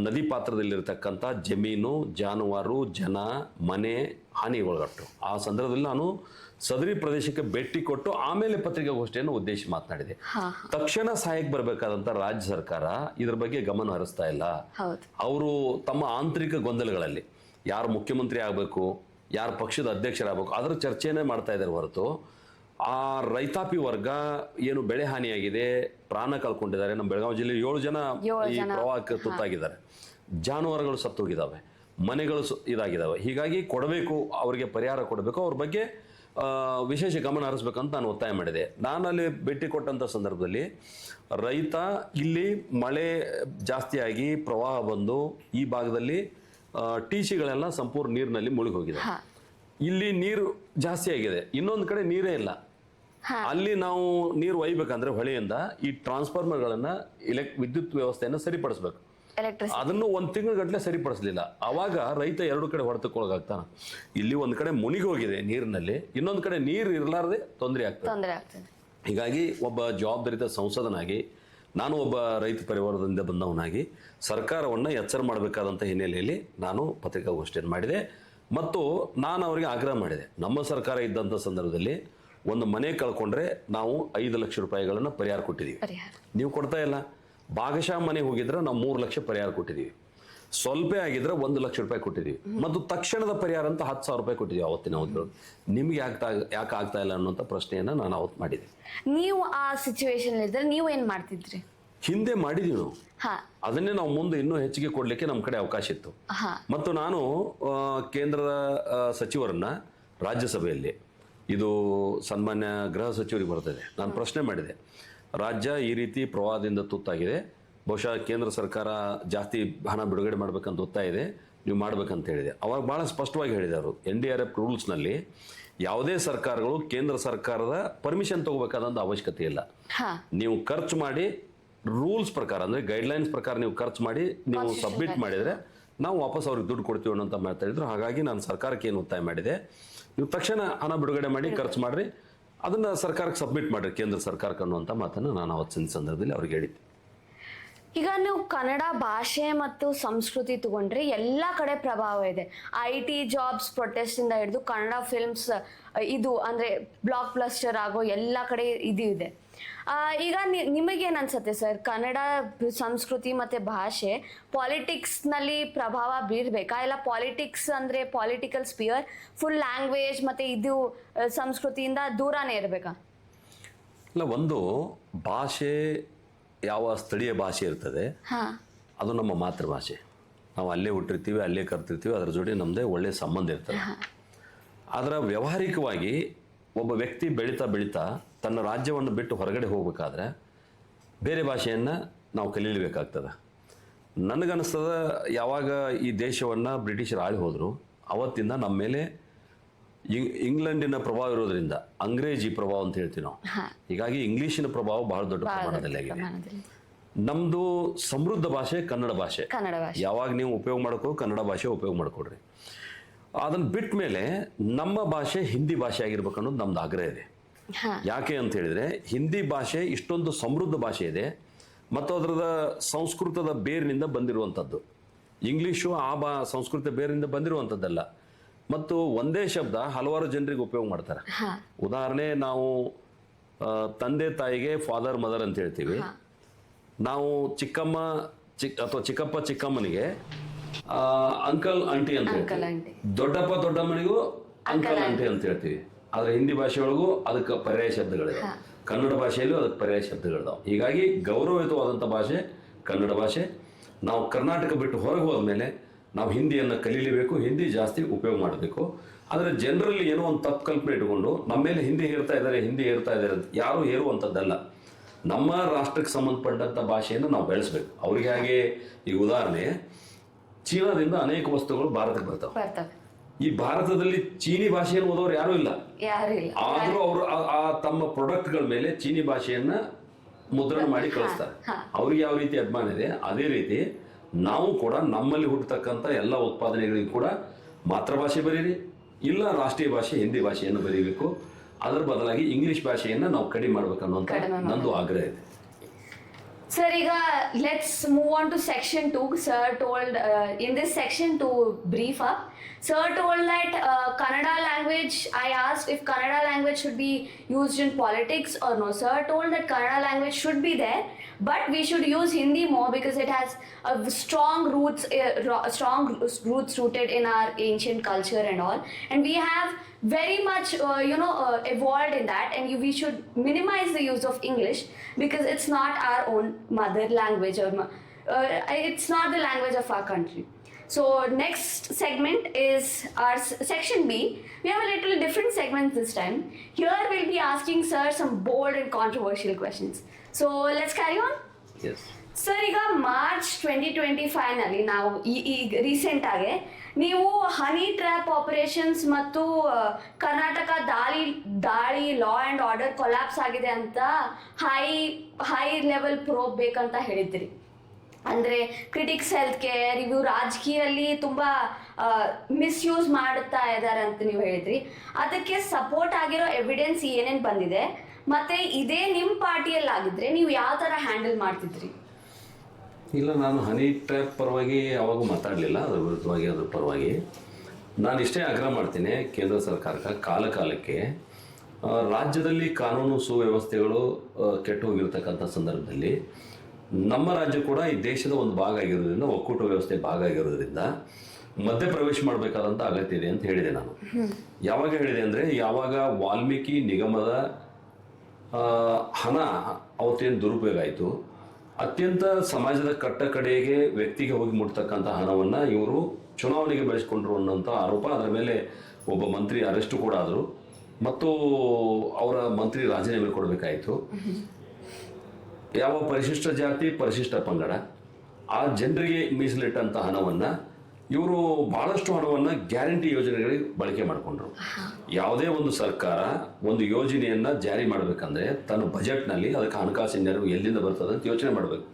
ನದಿ ಪಾತ್ರದಲ್ಲಿರ್ತಕ್ಕಂಥ ಜಮೀನು, ಜಾನುವಾರು, ಜನ, ಮನೆ ಹಾನಿಗೊಳಗಟ್ಟರು. ಆ ಸಂದರ್ಭದಲ್ಲಿ ನಾನು ಸದರಿ ಪ್ರದೇಶಕ್ಕೆ ಭೇಟಿ ಕೊಟ್ಟು ಆಮೇಲೆ ಪತ್ರಿಕಾಗೋಷ್ಠಿಯನ್ನು ಉದ್ದೇಶಿಸಿ ಮಾತನಾಡಿದೆ. ತಕ್ಷಣ ಸಹಾಯಕ್ಕೆ ಬರಬೇಕಾದಂಥ ರಾಜ್ಯ ಸರ್ಕಾರ ಇದ್ರ ಬಗ್ಗೆ ಗಮನ ಹರಿಸ್ತಾ ಇಲ್ಲ. ಅವರು ತಮ್ಮ ಆಂತರಿಕ ಗೊಂದಲಗಳಲ್ಲಿ ಯಾರು ಮುಖ್ಯಮಂತ್ರಿ ಆಗಬೇಕು, ಯಾರು ಪಕ್ಷದ ಅಧ್ಯಕ್ಷರಾಗಬೇಕು ಅದರ ಚರ್ಚೆನೇ ಮಾಡ್ತಾ ಇದ್ದಾರೆ ಹೊರತು ಆ ರೈತಾಪಿ ವರ್ಗ ಏನು ಬೆಳೆ ಹಾನಿಯಾಗಿದೆ, ಪ್ರಾಣ ಕಳ್ಕೊಂಡಿದ್ದಾರೆ. ನಮ್ಮ ಬೆಳಗಾವಿ ಜಿಲ್ಲೆ 7 ಜನ ಈ ಪ್ರವಾಹಕ್ಕೆ ತುತ್ತಾಗಿದ್ದಾರೆ. ಜಾನುವಾರುಗಳು ಸತ್ತೋಗಿದ್ದಾವೆ, ಮನೆಗಳು ಇದಾಗಿದ್ದಾವೆ. ಹೀಗಾಗಿ ಕೊಡಬೇಕು, ಅವರಿಗೆ ಪರಿಹಾರ ಕೊಡಬೇಕು, ಅವ್ರ ಬಗ್ಗೆ ವಿಶೇಷ ಗಮನ ಹರಿಸ್ಬೇಕಂತ ನಾನು ಒತ್ತಾಯ ಮಾಡಿದೆ. ನಾನು ಅಲ್ಲಿ ಭೇಟಿ ಕೊಟ್ಟಂಥ ಸಂದರ್ಭದಲ್ಲಿ ರೈತ ಇಲ್ಲಿ ಮಳೆ ಜಾಸ್ತಿಯಾಗಿ ಪ್ರವಾಹ ಬಂದು ಈ ಭಾಗದಲ್ಲಿ ಟೀಸಿಗಳೆಲ್ಲ ಸಂಪೂರ್ಣ ನೀರಿನಲ್ಲಿ ಮುಳುಗಿ ಹೋಗಿದೆ. ಇಲ್ಲಿ ನೀರು ಜಾಸ್ತಿ ಆಗಿದೆ, ಇನ್ನೊಂದು ಕಡೆ ನೀರೇ ಇಲ್ಲ. ಅಲ್ಲಿ ನಾವು ನೀರು ಒಯ್ಬೇಕಂದ್ರೆ ಹೊಳೆಯಿಂದ ಈ ಟ್ರಾನ್ಸ್ಫಾರ್ಮರ್ಗಳನ್ನ ವಿದ್ಯುತ್ ವ್ಯವಸ್ಥೆಯನ್ನು ಸರಿಪಡಿಸ್ಬೇಕು. ಅದನ್ನು 1 ತಿಂಗಳ ಗಟ್ಟಲೆ ಸರಿಪಡಿಸಲಿಲ್ಲ. ಅವಾಗ ರೈತ 2 ಕಡೆ ಹೊಡೆತಕ್ಕೊಳಗಾಗ್ತಾನ. ಇಲ್ಲಿ ಒಂದು ಕಡೆ ಮುನಿಗಿ ಹೋಗಿದೆ ನೀರಿನಲ್ಲಿ, ಇನ್ನೊಂದು ಕಡೆ ನೀರು ಇರಲಾರದೆ ತೊಂದರೆ ಆಗ್ತದೆ. ಹೀಗಾಗಿ ಒಬ್ಬ ಜವಾಬ್ದಾರಿತ ಸಂಸದನಾಗಿ, ನಾನು ಒಬ್ಬ ರೈತ ಪರಿವಾರದಿಂದ ಬಂದವನಾಗಿ ಸರ್ಕಾರವನ್ನು ಎಚ್ಚರ ಮಾಡಬೇಕಾದಂಥ ಹಿನ್ನೆಲೆಯಲ್ಲಿ ನಾನು ಪತ್ರಿಕಾಗೋಷ್ಠಿಯನ್ನು ಮಾಡಿದೆ. ಮತ್ತು ನಾನು ಅವರಿಗೆ ಆಗ್ರಹ ಮಾಡಿದೆ, ನಮ್ಮ ಸರ್ಕಾರ ಇದ್ದಂಥ ಸಂದರ್ಭದಲ್ಲಿ ಒಂದು ಮನೆ ಕಳ್ಕೊಂಡ್ರೆ ನಾವು 5 ಲಕ್ಷ ರೂಪಾಯಿಗಳನ್ನು ಪರಿಹಾರ ಕೊಟ್ಟಿದ್ದೀವಿ. ನೀವು ಕೊಡ್ತಾ ಇಲ್ಲ. ಭಾಗಶಃ ಮನೆ ಹೋಗಿದ್ರೆ ನಾವು 3 ಲಕ್ಷ ಪರಿಹಾರ ಕೊಟ್ಟಿದ್ದೀವಿ. ಸ್ವಲ್ಪ ಆಗಿದ್ರೆ 1 ಲಕ್ಷ ರೂಪಾಯಿ ಕೊಟ್ಟಿದ್ದೀವಿ. ಮತ್ತು ತಕ್ಷಣದ ಪರಿಹಾರ ಅಂತ 10,000 ರೂಪಾಯಿ ಕೊಟ್ಟಿದ್ದೀವಿ ಅವತ್ತಿನ ಅವಧಿಗಳು. ನಿಮ್ಗೆ ಯಾಕೆ ಆಗ್ತಾ ಇಲ್ಲ ಅನ್ನೋಂಥ ಪ್ರಶ್ನೆಯನ್ನು ನಾನು ಅವತ್ತು ಮಾಡಿದೆ. ನೀವು ಆ ಸಿಚುವೇಶನ್ ಇದ್ರೆ ನೀವು ಏನ್ ಮಾಡ್ತಿದ್ರಿ? ಹಿಂದೆ ಮಾಡಿದೀವಿ ನಾವು. ಅದನ್ನೇ ನಾವು ಮುಂದೆ ಇನ್ನೂ ಹೆಚ್ಚಿಗೆ ಕೊಡ್ಲಿಕ್ಕೆ ನಮ್ಮ ಕಡೆ ಅವಕಾಶ ಇತ್ತು. ಮತ್ತು ನಾನು ಕೇಂದ್ರದ ಸಚಿವರನ್ನ ರಾಜ್ಯಸಭೆಯಲ್ಲಿ, ಇದು ಸನ್ಮಾನ್ಯ ಗೃಹ ಸಚಿವರಿಗೆ ಬರ್ತದೆ, ನಾನು ಪ್ರಶ್ನೆ ಮಾಡಿದೆ. ರಾಜ್ಯ ಈ ರೀತಿ ಪ್ರವಾಹದಿಂದ ತುತ್ತಾಗಿದೆ, ಬಹುಶಃ ಕೇಂದ್ರ ಸರ್ಕಾರ ಜಾಸ್ತಿ ಹಣ ಬಿಡುಗಡೆ ಮಾಡ್ಬೇಕಂತ ಒತ್ತಾಯ ಇದೆ, ನೀವು ಮಾಡ್ಬೇಕಂತ ಹೇಳಿದೆ. ಅವಾಗ ಭಾಳ ಸ್ಪಷ್ಟವಾಗಿ ಹೇಳಿದೆ ಅವರು, NDRF ರೂಲ್ಸ್ನಲ್ಲಿ ಯಾವುದೇ ಸರ್ಕಾರಗಳು ಕೇಂದ್ರ ಸರ್ಕಾರದ ಪರ್ಮಿಷನ್ ತಗೋಬೇಕಾದಂಥ ಅವಶ್ಯಕತೆ ಇಲ್ಲ. ನೀವು ಖರ್ಚು ಮಾಡಿ ರೂಲ್ಸ್ ಪ್ರಕಾರ, ಅಂದರೆ ಗೈಡ್ಲೈನ್ಸ್ ಪ್ರಕಾರ ನೀವು ಖರ್ಚು ಮಾಡಿ ನೀವು ಸಬ್ಮಿಟ್ ಮಾಡಿದರೆ ನಾವು ವಾಪಸ್ ಅವ್ರಿಗೆ ದುಡ್ಡು ಕೊಡ್ತೀವಿ ಅನ್ನೋಂಥ ಮಾತಾಡಿದ್ರು. ಹಾಗಾಗಿ ನಾನು ಸರ್ಕಾರಕ್ಕೆ ಏನು ಒತ್ತಾಯ ಮಾಡಿದೆ, ನೀವು ತಕ್ಷಣ ಹಣ ಬಿಡುಗಡೆ ಮಾಡಿ ಖರ್ಚು ಮಾಡಿರಿ, ಅದನ್ನು ಸರ್ಕಾರಕ್ಕೆ ಸಬ್ಮಿಟ್ ಮಾಡಿರಿ ಕೇಂದ್ರ ಸರ್ಕಾರಕ್ಕೆ ಅನ್ನುವಂಥ ಮಾತನ್ನು ನಾನು ಅವತ್ತಿನ ಸಂದರ್ಭದಲ್ಲಿ ಅವ್ರಿಗೆ ಹೇಳಿದ್ದೆ. ಈಗ ನೀವು ಕನ್ನಡ ಭಾಷೆ ಮತ್ತು ಸಂಸ್ಕೃತಿ ತಗೊಂಡ್ರೆ ಎಲ್ಲ ಕಡೆ ಪ್ರಭಾವ ಇದೆ. IT ಜಾಬ್ಸ್ ಪ್ರೊಟೆಸ್ಟಿಂದ ಹಿಡಿದು ಕನ್ನಡ ಫಿಲ್ಮ್ಸ್ ಇದು ಅಂದರೆ ಬ್ಲಾಕ್ ಬ್ಲಸ್ಟರ್ ಆಗೋ ಎಲ್ಲ ಕಡೆ ಇದು ಇದೆ. ಈಗ ನಿಮಗೇನು ಅನ್ಸುತ್ತೆ ಸರ್, ಕನ್ನಡ ಸಂಸ್ಕೃತಿ ಮತ್ತು ಭಾಷೆ ಪಾಲಿಟಿಕ್ಸ್ನಲ್ಲಿ ಪ್ರಭಾವ ಬೀರಬೇಕಾ, ಇಲ್ಲ ಪಾಲಿಟಿಕ್ಸ್ ಅಂದರೆ ಪೊಲಿಟಿಕಲ್ ಸ್ಪಿಯರ್ ಫುಲ್ ಲ್ಯಾಂಗ್ವೇಜ್ ಮತ್ತು ಇದು ಸಂಸ್ಕೃತಿಯಿಂದ ದೂರನೇ ಇರಬೇಕಾ? ಇಲ್ಲ, ಒಂದು ಭಾಷೆ ಯಾವ ಸ್ಥಳೀಯ ಭಾಷೆ ಇರ್ತದೆ ಅದು ನಮ್ಮ ಮಾತೃಭಾಷೆ. ನಾವು ಅಲ್ಲೇ ಹುಟ್ಟಿರ್ತೀವಿ, ಅಲ್ಲೇ ಕಲ್ತಿರ್ತೀವಿ, ಅದರ ಜೊತೆ ನಮ್ಮದೇ ಒಳ್ಳೆಯ ಸಂಬಂಧ ಇರ್ತದೆ. ಅದರ ವ್ಯಾವಹಾರಿಕವಾಗಿ ಒಬ್ಬ ವ್ಯಕ್ತಿ ಬೆಳೀತಾ ಬೆಳೀತಾ ತನ್ನ ರಾಜ್ಯವನ್ನು ಬಿಟ್ಟು ಹೊರಗಡೆ ಹೋಗಬೇಕಾದ್ರೆ ಬೇರೆ ಭಾಷೆಯನ್ನು ನಾವು ಕಲೀಲೇಬೇಕಾಗ್ತದೆ. ನನಗನ್ನಿಸ್ತದ, ಯಾವಾಗ ಈ ದೇಶವನ್ನು ಬ್ರಿಟಿಷರು ಆಳಿ ಹೋದರು ಅವತ್ತಿಂದ ನಮ್ಮ ಮೇಲೆ ಇಂಗ್ಲೆಂಡಿನ ಪ್ರಭಾವ ಇರೋದ್ರಿಂದ ಅಂಗ್ರೇಜಿ ಪ್ರಭಾವ ಅಂತ ಹೇಳ್ತೀವಿ ನಾವು. ಹೀಗಾಗಿ ಇಂಗ್ಲೀಷಿನ ಪ್ರಭಾವ ಬಹಳ ದೊಡ್ಡ ಪ್ರಮಾಣದಲ್ಲಿ ಆಗಿದೆ. ನಮ್ಮದು ಸಮೃದ್ಧ ಭಾಷೆ ಕನ್ನಡ ಭಾಷೆ. ಯಾವಾಗ ನೀವು ಉಪಯೋಗ ಮಾಡ್ಕೋ ಕನ್ನಡ ಭಾಷೆ ಉಪಯೋಗ ಮಾಡ್ಕೊಡ್ರಿ. ಅದನ್ನು ಬಿಟ್ಟ ಮೇಲೆ ನಮ್ಮ ಭಾಷೆ ಹಿಂದಿ ಭಾಷೆ ಆಗಿರ್ಬೇಕು ಅನ್ನೋದು ನಮ್ದು ಆಗ್ರಹ ಇದೆ. ಯಾಕೆ ಅಂತ ಹೇಳಿದ್ರೆ, ಹಿಂದಿ ಭಾಷೆ ಇಷ್ಟೊಂದು ಸಮೃದ್ಧ ಭಾಷೆ ಇದೆ ಮತ್ತು ಅದರದ ಸಂಸ್ಕೃತದ ಬೇರಿನಿಂದ ಬಂದಿರುವಂಥದ್ದು. ಇಂಗ್ಲೀಷು ಆ ಸಂಸ್ಕೃತ ಬೇರಿನಿಂದ ಬಂದಿರುವಂಥದ್ದಲ್ಲ. ಮತ್ತು ಒಂದೇ ಶಬ್ದ ಹಲವಾರು ಜನರಿಗೆ ಉಪಯೋಗ ಮಾಡ್ತಾರೆ. ಉದಾಹರಣೆ, ನಾವು ತಂದೆ ತಾಯಿಗೆ ಫಾದರ್ ಮದರ್ ಅಂತ ಹೇಳ್ತೀವಿ. ನಾವು ಚಿಕ್ಕಮ್ಮ ಅಥವಾ ಚಿಕ್ಕಪ್ಪ ಚಿಕ್ಕಮ್ಮನಿಗೆ ಅಂಕಲ್ ಆಂಟಿ ಅಂತ ಹೇಳ್ತೀವಿ. ದೊಡ್ಡಪ್ಪ ದೊಡ್ಡಮ್ಮನಿಗೂ ಅಂಕಲ್ ಆಂಟಿ ಅಂತ ಹೇಳ್ತೀವಿ. ಆದರೆ ಹಿಂದಿ ಭಾಷೆಯೊಳಗೂ ಅದಕ್ಕೆ ಪರ್ಯಾಯ ಶಬ್ದಗಳಿವೆ, ಕನ್ನಡ ಭಾಷೆಯಲ್ಲೂ ಅದಕ್ಕೆ ಪರ್ಯಾಯ ಶಬ್ದಗಳಿದಾವೆ. ಹೀಗಾಗಿ ಗೌರವಯುತವಾದಂಥ ಭಾಷೆ ಕನ್ನಡ ಭಾಷೆ. ನಾವು ಕರ್ನಾಟಕ ಬಿಟ್ಟು ಹೊರಗೆ ಹೋದ್ಮೇಲೆ ನಾವು ಹಿಂದಿಯನ್ನು ಕಲೀಲೇಬೇಕು, ಹಿಂದಿ ಜಾಸ್ತಿ ಉಪಯೋಗ ಮಾಡಬೇಕು. ಆದರೆ ಜನರಲ್ಲಿ ಏನೋ ಒಂದು ತಪ್ಪು ಕಲ್ಪನೆ ಇಟ್ಕೊಂಡು ನಮ್ಮ ಮೇಲೆ ಹಿಂದಿ ಹೇರ್ತಾ ಇದ್ದಾರೆ ಅಂತ ಯಾರೂ ಹೇರುವಂಥದ್ದಲ್ಲ. ನಮ್ಮ ರಾಷ್ಟ್ರಕ್ಕೆ ಸಂಬಂಧಪಟ್ಟಂಥ ಭಾಷೆಯನ್ನು ನಾವು ಬೆಳೆಸಬೇಕು. ಅವ್ರಿಗೆ ಹಾಗೆ, ಈಗ ಉದಾಹರಣೆ, ಚೀನಾದಿಂದ ಅನೇಕ ವಸ್ತುಗಳು ಭಾರತಕ್ಕೆ ಬರ್ತಾವೆ. ಈ ಭಾರತದಲ್ಲಿ ಚೀನಿ ಭಾಷೆಯನ್ನು ಓದೋರು ಯಾರೂ ಇಲ್ಲ. ಆದರೂ ಅವರು ತಮ್ಮ ಪ್ರಾಡಕ್ಟ್ಗಳ ಮೇಲೆ ಚೀನಿ ಭಾಷೆಯನ್ನ ಮುದ್ರಣ ಮಾಡಿ ಕಳಿಸ್ತಾರೆ. ಅವ್ರಿಗೆ ಯಾವ ರೀತಿ ಅಭಿಮಾನ ಇದೆ, ಅದೇ ರೀತಿ ನಾವು ಕೂಡ ನಮ್ಮಲ್ಲಿ ಹುಟ್ಟತಕ್ಕಂಥ ಎಲ್ಲ ಉತ್ಪಾದನೆಗಳಿಗೂ ಕೂಡ ಮಾತೃಭಾಷೆ ಬರೀರಿ, ಇಲ್ಲ ರಾಷ್ಟ್ರೀಯ ಭಾಷೆ ಹಿಂದಿ ಭಾಷೆಯನ್ನು ಬರೀಬೇಕು. ಅದರ ಬದಲಾಗಿ ಇಂಗ್ಲಿಷ್ ಭಾಷೆಯನ್ನು ನಾವು ಕಡಿಮೆ ಮಾಡ್ಬೇಕನ್ನುವಂಥ ನಂದು ಆಗ್ರಹ ಇದೆ. Sir, let's move on to section 2. Sir told in this section, to brief up, Sir told that Kannada language, I asked if Kannada language should be used in politics or no. Sir told that Kannada language should be there, but we should use Hindi more because it has strong roots rooted in our ancient culture and all. And we have very much evolved in that, and we should minimize the use of English because it's not our own mother language, or it's not the language of our country. So next segment is our section B. We have a little different segment this time. Here we'll be asking sir some bold and controversial questions. So let's carry on. Yes. Sir, ಈಗ ಮಾರ್ಚ್ 2025ನಲ್ಲಿ ನಾವು ಈಗ ರೀಸೆಂಟ್ ಆಗಿ ನೀವು ಹನಿ ಟ್ರ್ಯಾಪ್ ಆಪರೇಷನ್ಸ್ ಮತ್ತು ಕರ್ನಾಟಕ ದಾಳಿ ಲಾ ಆ್ಯಂಡ್ ಆರ್ಡರ್ ಕೊಲ್ಯಾಪ್ಸ್ ಆಗಿದೆ ಅಂತ ಹೈ ಲೆವೆಲ್ ಪ್ರೋಬ್ ಬೇಕಂತ ಹೇಳಿದ್ರಿ. ಅಂದರೆ ಕ್ರಿಟಿಕ್ಸ್ ಹೆಲ್ತ್ ಕೇರ್ ಇವು ರಾಜಕೀಯಲ್ಲಿ ತುಂಬ ಮಿಸ್ಯೂಸ್ ಮಾಡುತ್ತಾ ಇದ್ದಾರೆ ಅಂತ ನೀವು ಹೇಳಿದ್ರಿ. ಅದಕ್ಕೆ ಸಪೋರ್ಟ್ ಆಗಿರೋ ಎವಿಡೆನ್ಸ್ ಏನೇನು ಬಂದಿದೆ, ಮತ್ತೆ ಇದೇ ನಿಮ್ಮ ಪಾರ್ಟಿಯಲ್ಲಿ ಆಗಿದ್ರೆ ನೀವು ಯಾವ ಥರ ಹ್ಯಾಂಡಲ್ ಮಾಡ್ತಿದ್ರಿ? ಇಲ್ಲ, ನಾನು ಹನಿ ಟ್ರ್ಯಾಪ್ ಪರವಾಗಿ ಯಾವಾಗೂ ಮಾತಾಡಲಿಲ್ಲ. ಅದರ ವಿರುದ್ಧವಾಗಿ ಅದ್ರ ಪರವಾಗಿ ನಾನು ಇಷ್ಟೇ ಆಗ್ರಹ ಮಾಡ್ತೀನಿ ಕೇಂದ್ರ ಸರ್ಕಾರಕ್ಕೆ, ಕಾಲಕ್ಕೆ ರಾಜ್ಯದಲ್ಲಿ ಕಾನೂನು ಸುವ್ಯವಸ್ಥೆಗಳು ಕೆಟ್ಟು ಹೋಗಿರ್ತಕ್ಕಂಥ ಸಂದರ್ಭದಲ್ಲಿ ನಮ್ಮ ರಾಜ್ಯ ಕೂಡ ಈ ದೇಶದ ಒಂದು ಭಾಗ ಆಗಿರೋದ್ರಿಂದ, ಒಕ್ಕೂಟ ವ್ಯವಸ್ಥೆ ಭಾಗ ಆಗಿರೋದ್ರಿಂದ ಮಧ್ಯಪ್ರವೇಶ ಮಾಡಬೇಕಾದಂಥ ಅಗತ್ಯ ಇದೆ ಅಂತ ಹೇಳಿದೆ ನಾನು. ಯಾವಾಗ ಹೇಳಿದೆ ಅಂದರೆ, ಯಾವಾಗ ವಾಲ್ಮೀಕಿ ನಿಗಮದ ಹಣ ಅವತ್ತೇನು ದುರುಪಯೋಗ ಆಯಿತು, ಅತ್ಯಂತ ಸಮಾಜದ ಕಟ್ಟ ಕಡೆಗೆ ವ್ಯಕ್ತಿಗೆ ಹೋಗಿ ಮುಟ್ತಕ್ಕಂಥ ಹಣವನ್ನು ಇವರು ಚುನಾವಣೆಗೆ ಬಳಸಿಕೊಂಡ್ರು ಅನ್ನೋಂಥ ಆರೋಪ, ಅದರ ಮೇಲೆ ಒಬ್ಬ ಮಂತ್ರಿ ಅರೆಸ್ಟು ಕೂಡ ಆದರು ಮತ್ತು ಅವರ ಮಂತ್ರಿ ರಾಜೀನಾಮೆ ಕೊಡಬೇಕಾಯಿತು. ಯಾವ ಪರಿಶಿಷ್ಟ ಜಾತಿ ಪರಿಶಿಷ್ಟ ಪಂಗಡ ಆ ಜನರಿಗೆ ಮೀಸಲಿಟ್ಟಂಥ ಹಣವನ್ನು ಇವರು ಭಾಳಷ್ಟು ಹಣವನ್ನು ಗ್ಯಾರಂಟಿ ಯೋಜನೆಗಳಿಗೆ ಬಳಕೆ ಮಾಡಿಕೊಂಡ್ರು. ಯಾವುದೇ ಒಂದು ಸರ್ಕಾರ ಒಂದು ಯೋಜನೆಯನ್ನು ಜಾರಿ ಮಾಡಬೇಕಂದ್ರೆ ತನ್ನ ಬಜೆಟ್ನಲ್ಲಿ ಅದಕ್ಕೆ ಹಣಕಾಸಿನ ನೆರವು ಎಲ್ಲಿಂದ ಬರ್ತದೆ ಅಂತ ಯೋಚನೆ ಮಾಡಬೇಕು.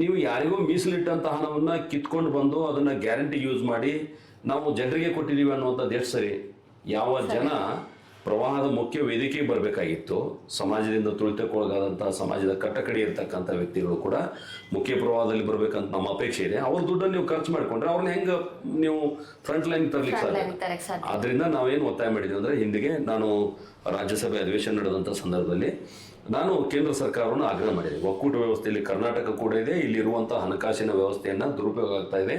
ನೀವು ಯಾರಿಗೋ ಮೀಸಲಿಟ್ಟಂಥ ಹಣವನ್ನು ಕಿತ್ಕೊಂಡು ಬಂದು ಅದನ್ನು ಗ್ಯಾರಂಟಿ ಯೂಸ್ ಮಾಡಿ ನಾವು ಜನರಿಗೆ ಕೊಟ್ಟಿದ್ದೀವಿ ಅನ್ನುವಂಥದ್ದು ಎಷ್ಟು ಸರಿ? ಯಾವ ಜನ ಪ್ರವಾಹದ ಮುಖ್ಯ ವೇದಿಕೆಗೆ ಬರಬೇಕಾಗಿತ್ತು, ಸಮಾಜದಿಂದ ತುಳಿತಕ್ಕೊಳಗಾದಂಥ ಸಮಾಜದ ಕಟ್ಟಕಡೆ ಇರ್ತಕ್ಕಂಥ ವ್ಯಕ್ತಿಗಳು ಕೂಡ ಮುಖ್ಯ ಪ್ರವಾಹದಲ್ಲಿ ಬರಬೇಕಂತ ನಮ್ಮ ಅಪೇಕ್ಷೆ ಇದೆ. ಅವ್ರ ದುಡ್ಡನ್ನು ನೀವು ಖರ್ಚು ಮಾಡಿಕೊಂಡ್ರೆ ಅವ್ರನ್ನ ಹೆಂಗೆ ನೀವು ಫ್ರಂಟ್ ಲೈನ್ ತರಲಿಕ್ಕೆ ಸಾಧ್ಯ? ಆದ್ರಿಂದ ನಾವೇನು ಒತ್ತಾಯ ಮಾಡಿದ್ವಿ ಅಂದರೆ, ಹಿಂದಿಗೆ ನಾನು ರಾಜ್ಯಸಭೆ ಅಧಿವೇಶನ ನಡೆದಂಥ ಸಂದರ್ಭದಲ್ಲಿ ನಾನು ಕೇಂದ್ರ ಸರ್ಕಾರವನ್ನು ಆಗ್ರಹ ಮಾಡಿದೆ, ಒಕ್ಕೂಟ ವ್ಯವಸ್ಥೆಯಲ್ಲಿ ಕರ್ನಾಟಕ ಕೂಡ ಇದೆ, ಇಲ್ಲಿರುವಂಥ ಹಣಕಾಸಿನ ವ್ಯವಸ್ಥೆಯನ್ನು ದುರುಪಯೋಗ ಆಗ್ತಾ ಇದೆ,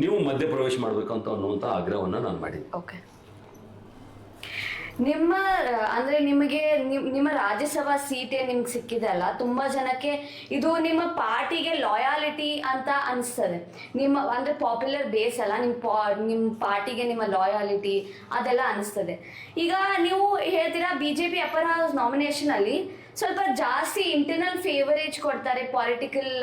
ನೀವು ಮಧ್ಯಪ್ರವೇಶ ಮಾಡಬೇಕಂತ ಅನ್ನುವಂಥ ಆಗ್ರಹವನ್ನು ನಾನು ಮಾಡಿದ್ದೆ. ಓಕೆ, ನಿಮ್ಮ ರಾಜ್ಯಸಭಾ ಸೀಟೇ ನಿಮ್ಗೆ ಸಿಕ್ಕಿದೆ ಅಲ್ಲ, ತುಂಬಾ ಜನಕ್ಕೆ ಇದು ನಿಮ್ಮ ಪಾರ್ಟಿಗೆ ಲಾಯಾಲಿಟಿ ಅಂತ ಅನಿಸ್ತದೆ. ಅಂದ್ರೆ ಪಾಪ್ಯುಲರ್ ಬೇಸ್ ಅಲ್ಲ, ನಿಮ್ಮ ಪಾರ್ಟಿಗೆ ನಿಮ್ಮ ಲಾಯಾಲಿಟಿ ಅದೆಲ್ಲ ಅನಿಸ್ತದೆ. ಈಗ ನೀವು ಹೇಳ್ತೀರಾ ಬಿಜೆಪಿ ಅಪ್ಪರ್ ಹೌಸ್ ನಾಮಿನೇಷನ್ ಅಲ್ಲಿ ಸ್ವಲ್ಪ ಜಾಸ್ತಿ ಇಂಟರ್ನಲ್ ಫೇವರೇಜ್ ಕೊಡ್ತಾರೆ, ಪೊಲಿಟಿಕಲ್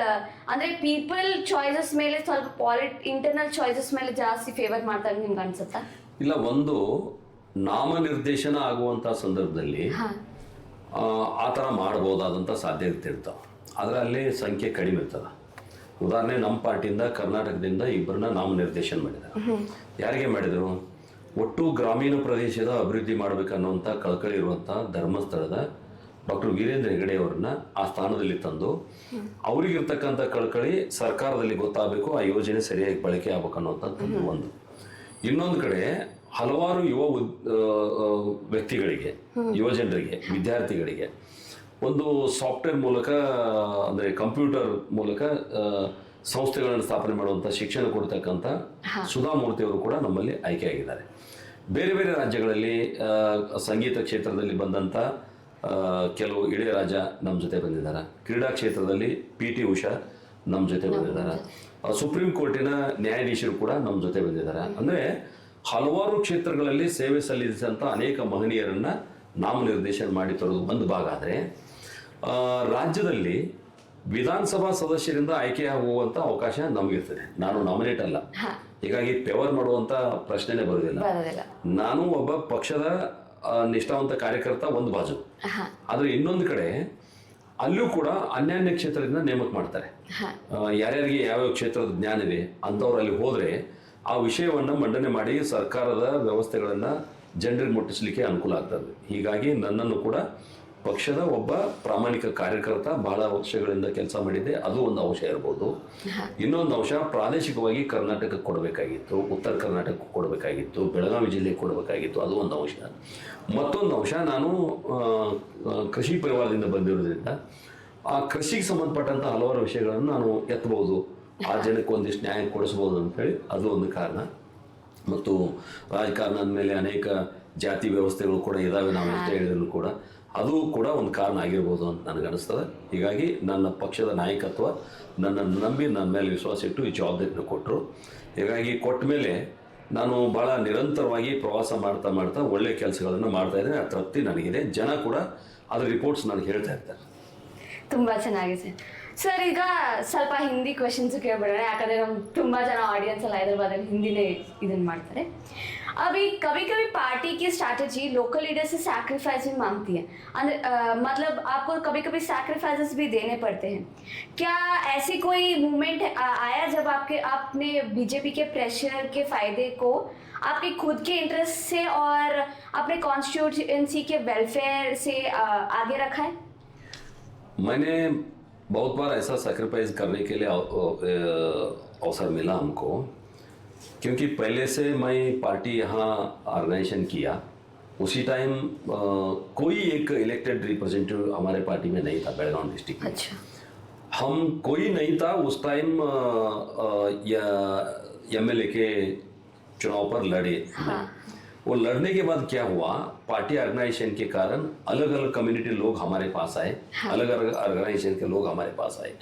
ಅಂದ್ರೆ ಪೀಪಲ್ ಚಾಯ್ಸಸ್ ಮೇಲೆ ಸ್ವಲ್ಪ ಇಂಟರ್ನಲ್ ಚಾಯ್ಸಸ್ ಮೇಲೆ ಜಾಸ್ತಿ ಫೇವರ್ ಮಾಡ್ತಾರೆ ನಿಮ್ಗೆ ಅನ್ಸುತ್ತಾ? ಇಲ್ಲ, ಒಂದು ನಾಮನಿರ್ದೇಶನ ಆಗುವಂಥ ಸಂದರ್ಭದಲ್ಲಿ ಆ ಥರ ಮಾಡ್ಬೋದಾದಂಥ ಸಾಧ್ಯತೆ ಇರ್ತಾವೆ, ಆದರೆ ಅಲ್ಲಿ ಸಂಖ್ಯೆ ಕಡಿಮೆ ಇರ್ತದೆ. ಉದಾಹರಣೆ, ನಮ್ಮ ಪಾರ್ಟಿಯಿಂದ ಕರ್ನಾಟಕದಿಂದ ಇಬ್ಬರನ್ನ ನಾಮನಿರ್ದೇಶನ ಮಾಡಿದ್ದಾರೆ. ಯಾರಿಗೆ ಮಾಡಿದರು? ಒಟ್ಟು ಗ್ರಾಮೀಣ ಪ್ರದೇಶದ ಅಭಿವೃದ್ಧಿ ಮಾಡಬೇಕನ್ನುವಂಥ ಕಳಕಳಿ ಇರುವಂಥ ಧರ್ಮಸ್ಥಳದ ಡಾಕ್ಟರ್ ವೀರೇಂದ್ರ ಹೆಗಡೆ ಅವ್ರನ್ನ ಆ ಸ್ಥಾನದಲ್ಲಿ ತಂದು ಅವ್ರಿಗಿರ್ತಕ್ಕಂಥ ಕಳಕಳಿ ಸರ್ಕಾರದಲ್ಲಿ ಗೊತ್ತಾಗಬೇಕು, ಆ ಯೋಜನೆ ಸರಿಯಾಗಿ ಬಳಕೆ ಆಗ್ಬೇಕನ್ನುವಂಥದ್ದು ಒಂದು. ಇನ್ನೊಂದು ಕಡೆ ಹಲವಾರು ವ್ಯಕ್ತಿಗಳಿಗೆ, ಯುವಜನರಿಗೆ, ವಿದ್ಯಾರ್ಥಿಗಳಿಗೆ ಒಂದು ಸಾಫ್ಟ್ವೇರ್ ಮೂಲಕ ಅಂದರೆ ಕಂಪ್ಯೂಟರ್ ಮೂಲಕ ಸಂಸ್ಥೆಗಳನ್ನು ಸ್ಥಾಪನೆ ಮಾಡುವಂಥ ಶಿಕ್ಷಣ ಕೊಡ್ತಕ್ಕಂಥ ಸುಧಾಮೂರ್ತಿ ಅವರು ಕೂಡ ನಮ್ಮಲ್ಲಿ ಆಯ್ಕೆಯಾಗಿದ್ದಾರೆ. ಬೇರೆ ಬೇರೆ ರಾಜ್ಯಗಳಲ್ಲಿ ಸಂಗೀತ ಕ್ಷೇತ್ರದಲ್ಲಿ ಬಂದಂಥ ಕೆಲವು ಇಳೆಯರಾಜ ನಮ್ಮ ಜೊತೆ ಬಂದಿದ್ದಾರೆ. ಕ್ರೀಡಾ ಕ್ಷೇತ್ರದಲ್ಲಿ PT ಉಷಾ ನಮ್ಮ ಜೊತೆ ಬಂದಿದ್ದಾರೆ. ಸುಪ್ರೀಂ ಕೋರ್ಟಿನ ನ್ಯಾಯಾಧೀಶರು ಕೂಡ ನಮ್ಮ ಜೊತೆ ಬಂದಿದ್ದಾರೆ. ಅಂದರೆ ಹಲವಾರು ಕ್ಷೇತ್ರಗಳಲ್ಲಿ ಸೇವೆ ಸಲ್ಲಿಸಿದಂಥ ಅನೇಕ ಮಹನೀಯರನ್ನ ನಾಮನಿರ್ದೇಶನ ಮಾಡಿ ತರೋದು ಒಂದು ಭಾಗ. ಆದರೆ ರಾಜ್ಯದಲ್ಲಿ ವಿಧಾನಸಭಾ ಸದಸ್ಯರಿಂದ ಆಯ್ಕೆಯಾಗುವಂಥ ಅವಕಾಶ ನಮಗಿರ್ತದೆ. ನಾನು ನಾಮಿನೇಟ್ ಅಲ್ಲ, ಹೀಗಾಗಿ ಫೇವರ್ ಮಾಡುವಂಥ ಪ್ರಶ್ನೆನೇ ಬರೋದಿಲ್ಲ. ನಾನು ಒಬ್ಬ ಪಕ್ಷದ ನಿಷ್ಠಾವಂತ ಕಾರ್ಯಕರ್ತ ಒಂದು ಬಾಜು, ಆದರೆ ಇನ್ನೊಂದು ಕಡೆ ಅಲ್ಲೂ ಕೂಡ ಅನ್ಯಾನ್ಯ ಕ್ಷೇತ್ರದಿಂದ ನೇಮಕ ಮಾಡ್ತಾರೆ. ಯಾರ್ಯಾರಿಗೆ ಯಾವ್ಯಾವ ಕ್ಷೇತ್ರದ ಜ್ಞಾನ ಇದೆ ಅಂಥವ್ರು ಅಲ್ಲಿ ಹೋದರೆ ಆ ವಿಷಯವನ್ನು ಮಂಡನೆ ಮಾಡಿ ಸರ್ಕಾರದ ವ್ಯವಸ್ಥೆಗಳನ್ನು ಜನರಿಗೆ ಮುಟ್ಟಿಸಲಿಕ್ಕೆ ಅನುಕೂಲ ಆಗ್ತದೆ. ಹೀಗಾಗಿ ನನ್ನನ್ನು ಕೂಡ ಪಕ್ಷದ ಒಬ್ಬ ಪ್ರಾಮಾಣಿಕ ಕಾರ್ಯಕರ್ತ, ಬಹಳ ವರ್ಷಗಳಿಂದ ಕೆಲಸ ಮಾಡಿದ್ದೆ, ಅದು ಒಂದು ಅಂಶ ಇರ್ಬೋದು. ಇನ್ನೊಂದು ಅಂಶ ಪ್ರಾದೇಶಿಕವಾಗಿ ಕರ್ನಾಟಕಕ್ಕೆ ಕೊಡಬೇಕಾಗಿತ್ತು, ಉತ್ತರ ಕರ್ನಾಟಕಕ್ಕೆ ಕೊಡಬೇಕಾಗಿತ್ತು, ಬೆಳಗಾವಿ ಜಿಲ್ಲೆಗೆ ಕೊಡಬೇಕಾಗಿತ್ತು, ಅದು ಒಂದು ಅಂಶ. ಮತ್ತೊಂದು ಅಂಶ, ನಾನು ಕೃಷಿ ಪರಿವಾರದಿಂದ ಬಂದಿರೋದ್ರಿಂದ ಆ ಕೃಷಿಗೆ ಸಂಬಂಧಪಟ್ಟಂಥ ಹಲವಾರು ವಿಷಯಗಳನ್ನು ನಾನು ಎತ್ತಬಹುದು, ಆ ಜನಕ್ಕೆ ಒಂದಿಷ್ಟು ನ್ಯಾಯ ಕೊಡಿಸ್ಬೋದು ಅಂತೇಳಿ ಅದು ಒಂದು ಕಾರಣ. ಮತ್ತು ರಾಜಕಾರಣ ಅಂದಮೇಲೆ ಅನೇಕ ಜಾತಿ ವ್ಯವಸ್ಥೆಗಳು ಕೂಡ ಇದಾವೆ ನಾವು ಎಷ್ಟೇ ಹೇಳಿದ್ರು ಕೂಡ ಅದು ಕೂಡ ಒಂದು ಕಾರಣ ಆಗಿರ್ಬೋದು ಅಂತ ನನಗೆ ಅನಿಸ್ತದೆ. ಹೀಗಾಗಿ ನನ್ನ ಪಕ್ಷದ ನಾಯಕತ್ವ ನನ್ನನ್ನು ನಂಬಿ ನನ್ನ ಮೇಲೆ ವಿಶ್ವಾಸ ಇಟ್ಟು ಈ ಜವಾಬ್ದಾರಿನ ಕೊಟ್ಟರು. ಹೀಗಾಗಿ ಕೊಟ್ಟ ಮೇಲೆ ನಾನು ಭಾಳ ನಿರಂತರವಾಗಿ ಪ್ರವಾಸ ಮಾಡ್ತಾ ಮಾಡ್ತಾ ಒಳ್ಳೆಯ ಕೆಲಸಗಳನ್ನು ಮಾಡ್ತಾ ಇದ್ದೇನೆ. ಆ ತೃಪ್ತಿ ನನಗಿದೆ. ಜನ ಕೂಡ ಅದ್ರ ರಿಪೋರ್ಟ್ಸ್ ನನಗೆ ಹೇಳ್ತಾ ಇರ್ತಾರೆ. ತುಂಬಾ ಚೆನ್ನಾಗಿದೆ ಸರ್. ಈಗ ಸ್ವಲ್ಪ ಹಿಂದಿ ಕ್ವೆಶನ್ಸ್ ಕೇಳ್ಬಿಡೋಣ, ಯಾಕಂದ್ರೆ ನಮ್ ತುಂಬಾ ಜನ ಆಡಿಯನ್ಸ್ ಎಲ್ಲ ಹೈದರಾಬಾದಲ್ಲಿ ಹಿಂದಿನೇ ಇದನ್ನ ಮಾಡ್ತಾರೆ. अभी कभी कभी पार्टी की स्ट्रैटेजी लोकल लीडर से सैक्रिफाइस भी मांगती है, मतलब आपको कभी कभी सैक्रिफाइसेस भी देने पड़ते हैं. क्या ऐसी कोई मूवमेंट आया जब आपने बीजेपी के प्रेशर के फायदे को आपके खुद के इंटरेस्ट से और अपने कॉन्स्टिट्यूएंसी के वेलफेयर से आगे रखा है? मैंने बहुत बार ऐसा सैक्रिफाइस करने के लिए अवसर मिला हमको, क्योंकि पहले से मैं पार्टी यहाँ ऑर्गेनाइजेशन किया उसी टाइम कोई एक इलेक्टेड रिप्रेजेंटेटिव हमारे पार्टी में नहीं था बेलगाम डिस्ट्रिक्ट में. अच्छा. हम कोई नहीं था उस टाइम. एमएलए के चुनाव पर लड़े. हाँ. वो लड़ने के बाद क्या हुआ, पार्टी ऑर्गेनाइजेशन के कारण अलग अलग कम्युनिटी लोग हमारे पास आए. हाँ. अलग अलग ऑर्गेनाइजेशन के लोग हमारे पास आए,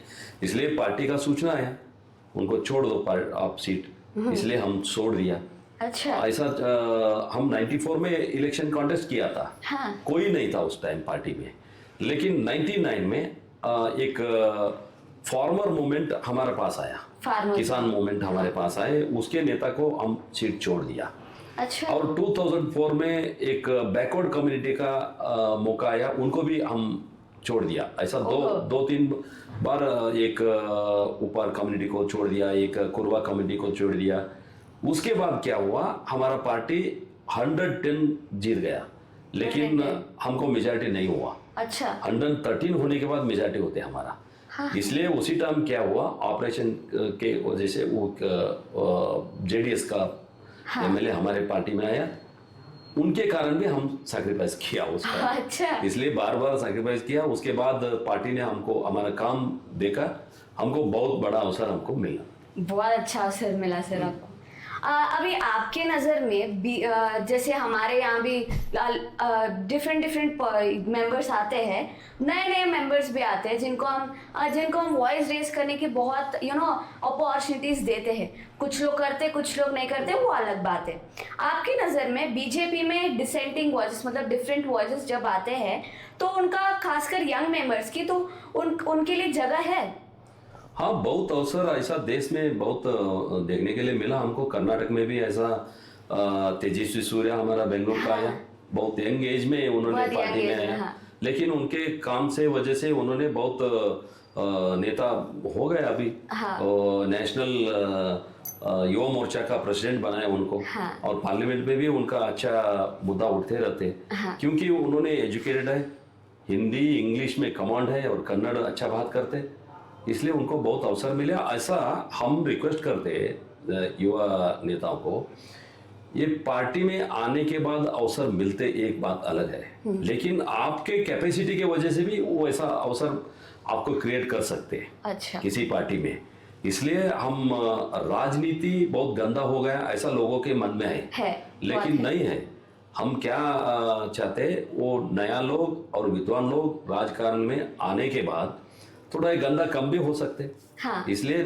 इसलिए पार्टी का सूचना आया उनको छोड़ दो आप सीट, इसलिए हम छोड़ दिया. अच्छा. ऐसा हम 94 में इलेक्शन कॉन्टेस्ट किया था. हाँ. कोई नहीं था उस टाइम पार्टी में. लेकिन 99 में एक फार्मर मूवमेंट हमारे पास आया. किसान मूवमेंट हमारे पास आए, उसके नेता को हम सीट छोड़ दिया. अच्छा. और 2004 में एक बैकवर्ड कम्युनिटी का मौका आया, उनको भी हम छोड़ दिया. ऐसा दो तीन बार एक ऊपर कम्युनिटी को छोड़ दिया, एक कुरवा कम्युनिटी को छोड़ दिया. उसके बाद क्या हुआ, हमारा पार्टी 110 जीत गया, लेकिन हमको मेजॉरिटी नहीं हुआ. अच्छा. 113 होने के बाद मेजॉरिटी होते हमारा. हाँ. इसलिए उसी टाइम क्या हुआ, ऑपरेशन के वजह से वो जेडीएस का एमएलए हमारे पार्टी में आया, उनके कारण भी हम सैक्रिफाइस किया उसका. अच्छा. इसलिए बार बार सैक्रिफाइस किया. उसके बाद पार्टी ने हमको हमारा काम देखा, हमको बहुत बड़ा अवसर हमको मिला. बहुत अच्छा अवसर मिला सर आपको. अभी आपके नज़र में जैसे हमारे यहाँ भी डिफरेंट मेंबर्स आते हैं, नए नए मेंबर्स भी आते हैं जिनको हम वॉइस रेज करने की बहुत अपॉर्चुनिटीज देते हैं. कुछ लोग करते, कुछ लोग नहीं करते, वो अलग बात है. आपकी नज़र में बीजेपी में डिसेंटिंग वॉइसेस मतलब डिफरेंट वॉइसेस जब आते हैं तो उनका खासकर यंग मेंबर्स की तो उनके लिए जगह है? हाँ, बहुत अवसर ऐसा देश में बहुत देखने के लिए मिला हमको. कर्नाटक में भी ऐसा तेजस्वी सूर्या हमारा बेंगलोर का आया. बहुत यंग एज में उन्होंने पार्टी में आया. हाँ. लेकिन उनके काम से वजह से उन्होंने बहुत नेता हो गए अभी. हाँ. नेशनल युवा मोर्चा का प्रेसिडेंट बनाया उनको. हाँ. और पार्लियामेंट में भी उनका अच्छा मुद्दा उठते रहते. हाँ. क्योंकि उन्होंने एजुकेटेड है, हिंदी इंग्लिश में कमांड है और कन्नड़ अच्छा बात करते, इसलिए उनको बहुत अवसर मिला. ऐसा हम रिक्वेस्ट करते युवा नेताओं को, ये पार्टी में आने के बाद अवसर मिलते एक बात अलग है, लेकिन आपके कैपेसिटी की वजह से भी वो ऐसा अवसर आपको क्रिएट कर सकते हैं. अच्छा. किसी पार्टी में. इसलिए हम राजनीति बहुत गंदा हो गया ऐसा लोगों के मन में है. लेकिन नहीं है. हम क्या चाहते हैं, वो नया लोग और विद्वान लोग राजकारण में आने के बाद थोड़ा ये गंदा कम भी हो सकते. हाँ. इसलिए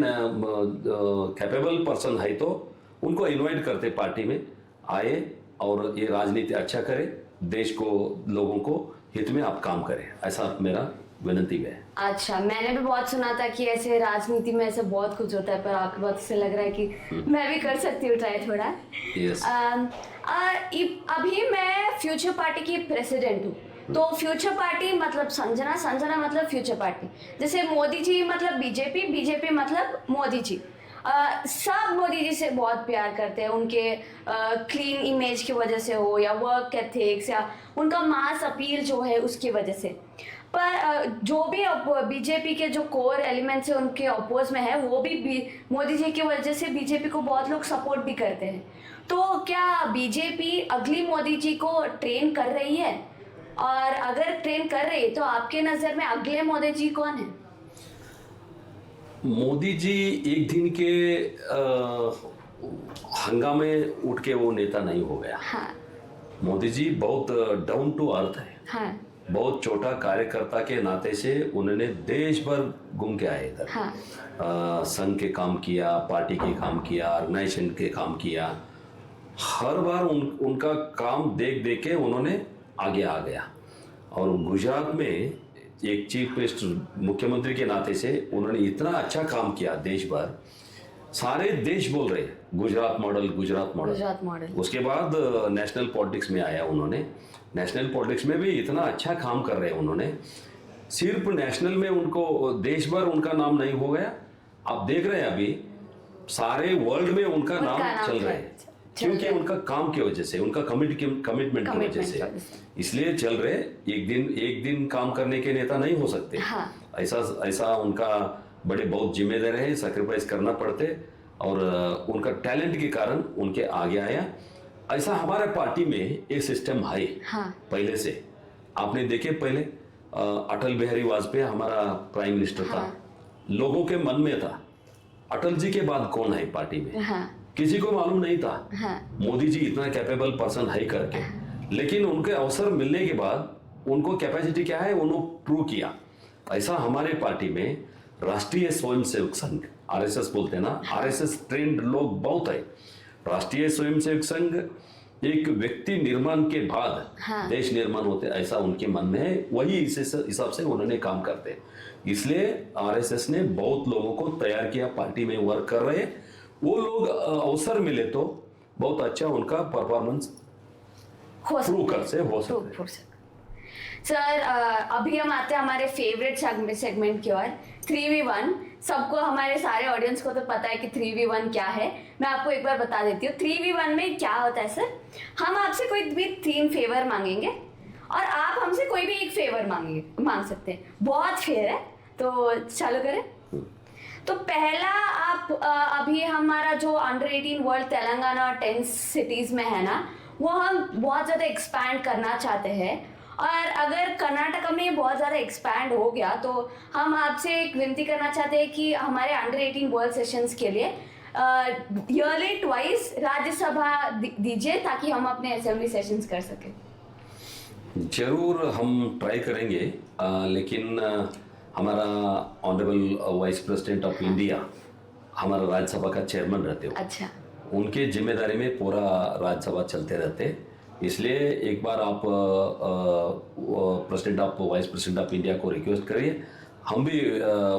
कैपेबल पर्सन है तो उनको इनवाइट करते पार्टी में आए और ये राजनीति अच्छा करे, देश को लोगों को हित में आप काम करें, ऐसा मेरा विनती है. अच्छा. मैंने भी बहुत सुना था कि ऐसे राजनीति में ऐसे बहुत कुछ होता है, पर आपकी बात से लग रहा है कि मैं भी कर सकती हूँ ट्राई थोड़ा. Yes. अभी मैं फ्यूचर पार्टी की प्रेसिडेंट हूँ. तो फ्यूचर पार्टी मतलब संजना मतलब फ्यूचर पार्टी. जैसे मोदी जी मतलब बीजेपी मतलब मोदी जी. सब मोदी जी से बहुत प्यार करते हैं, उनके क्लीन इमेज की वजह से हो या वर्क एथिक्स या उनका मास अपील जो है उसकी वजह से. पर जो भी बीजेपी के जो कोर एलिमेंट्स है उनके अपोज में है, वो भी मोदी जी की वजह से बीजेपी को बहुत लोग सपोर्ट भी करते हैं. तो क्या बीजेपी अगली मोदी जी को ट्रेन कर रही है? और अगर ट्रेन कर रही है तो आपके नज़र में अगले मोदी जी कौन है? मोदी जी एक दिन के हंगामे उठ के वो नेता नहीं हो गया. हाँ. मोदी जी बहुत डाउन टू अर्थ है। हाँ बहुत छोटा कार्यकर्ता के नाते से उन्होंने देश भर घूम के आए इधर। हाँ संघ के काम किया, पार्टी के काम किया, ऑर्गेनाइजेशन के काम किया। हर बार उनका काम देख देख के उन्होंने आगे आ गया। और गुजरात में एक चीफ मिनिस्टर मुख्यमंत्री के नाते से उन्होंने इतना अच्छा काम किया देश भर। सारे देश बोल रहे Gujarat model, Gujarat model. Gujarat model. उसके बाद नेशनल पॉलिटिक्स में आया उन्होंने। नेशनल पॉलिटिक्स में भी इतना अच्छा काम कर रहे हैं उन्होंने। सिर्फ नेशनल में उनको देश भर उनका नाम नहीं हो गया, आप देख रहे हैं अभी सारे वर्ल्ड में उनका नाम चल रहा है, क्योंकि उनका काम की वजह से, उनका कमिटमेंट की वजह से, इसलिए चल रहे। एक दिन काम करने के नेता नहीं हो सकते। हाँ। ऐसा उनका बड़े बहुत जिम्मेदार है, सैक्रिफाइस करना पड़ते। और उनका टैलेंट के कारण उनके आगे आया। ऐसा हमारे पार्टी में एक सिस्टम है। हाँ। पहले से आपने देखे, पहले अटल बिहारी वाजपेयी हमारा प्राइम मिनिस्टर था। लोगों के मन में था अटल जी के बाद कौन है पार्टी में। हाँ। किसी को मालूम नहीं था। हाँ। मोदी जी इतना कैपेबल पर्सन है करके। लेकिन उनके अवसर मिलने के बाद उनको कैपेसिटी क्या है उन्होंने प्रूव किया। ऐसा हमारे पार्टी में राष्ट्रीय स्वयंसेवक संघ, आरएसएस बोलते हैं ना, आरएसएस ट्रेंड लोग बहुत है। राष्ट्रीय स्वयंसेवक संघ एक व्यक्ति निर्माण के बाद देश निर्माण होते, ऐसा उनके मन में है। वही इस हिसाब से उन्होंने काम करते हैं। इसलिए आरएसएस ने बहुत लोगों को तैयार किया, पार्टी में वर्क कर रहे हैं। वो लोग अवसर मिले तो बहुत अच्छा उनका परफॉर्मेंस प्रूव कर से हो सकता है। सर अभी हम आते हैं हमारे फेवरेट सेगमेंट की ओर, 3v1। सबको, हमारे सारे ऑडियंस को तो पता है कि 3v1 क्या है। मैं आपको एक बार बता देती हूँ 3v1 में क्या होता है। सर हम आपसे कोई भी 3 फेवर मांगेंगे और आप हमसे कोई भी एक फेवर मांग सकते हैं। बहुत फेयर है, तो चालू करें। तो पहला, आप अभी हमारा जो अंडर 18 वर्ल्ड तेलंगाना और 10 सिटीज में है ना, वो हम बहुत ज़्यादा एक्सपैंड करना चाहते हैं। और अगर कर्नाटक में बहुत ज़्यादा एक्सपैंड हो गया तो हम आपसे एक विनती करना चाहते हैं कि हमारे अंडर 18 वर्ल्ड सेशंस के लिए ईयरली ट्वाइस राज्यसभा दीजिए, ताकि हम अपने असेंबली सेशंस कर सकें। जरूर हम ट्राई करेंगे। लेकिन हमारा honourable vice president of India हमारा राज्यसभा का चेयरमैन रहते हो। अच्छा। उनके जिम्मेदारी में पूरा राज्यसभा चलते रहते। इसलिए एक बार आप president of vice president of India को रिक्वेस्ट करिए, हम भी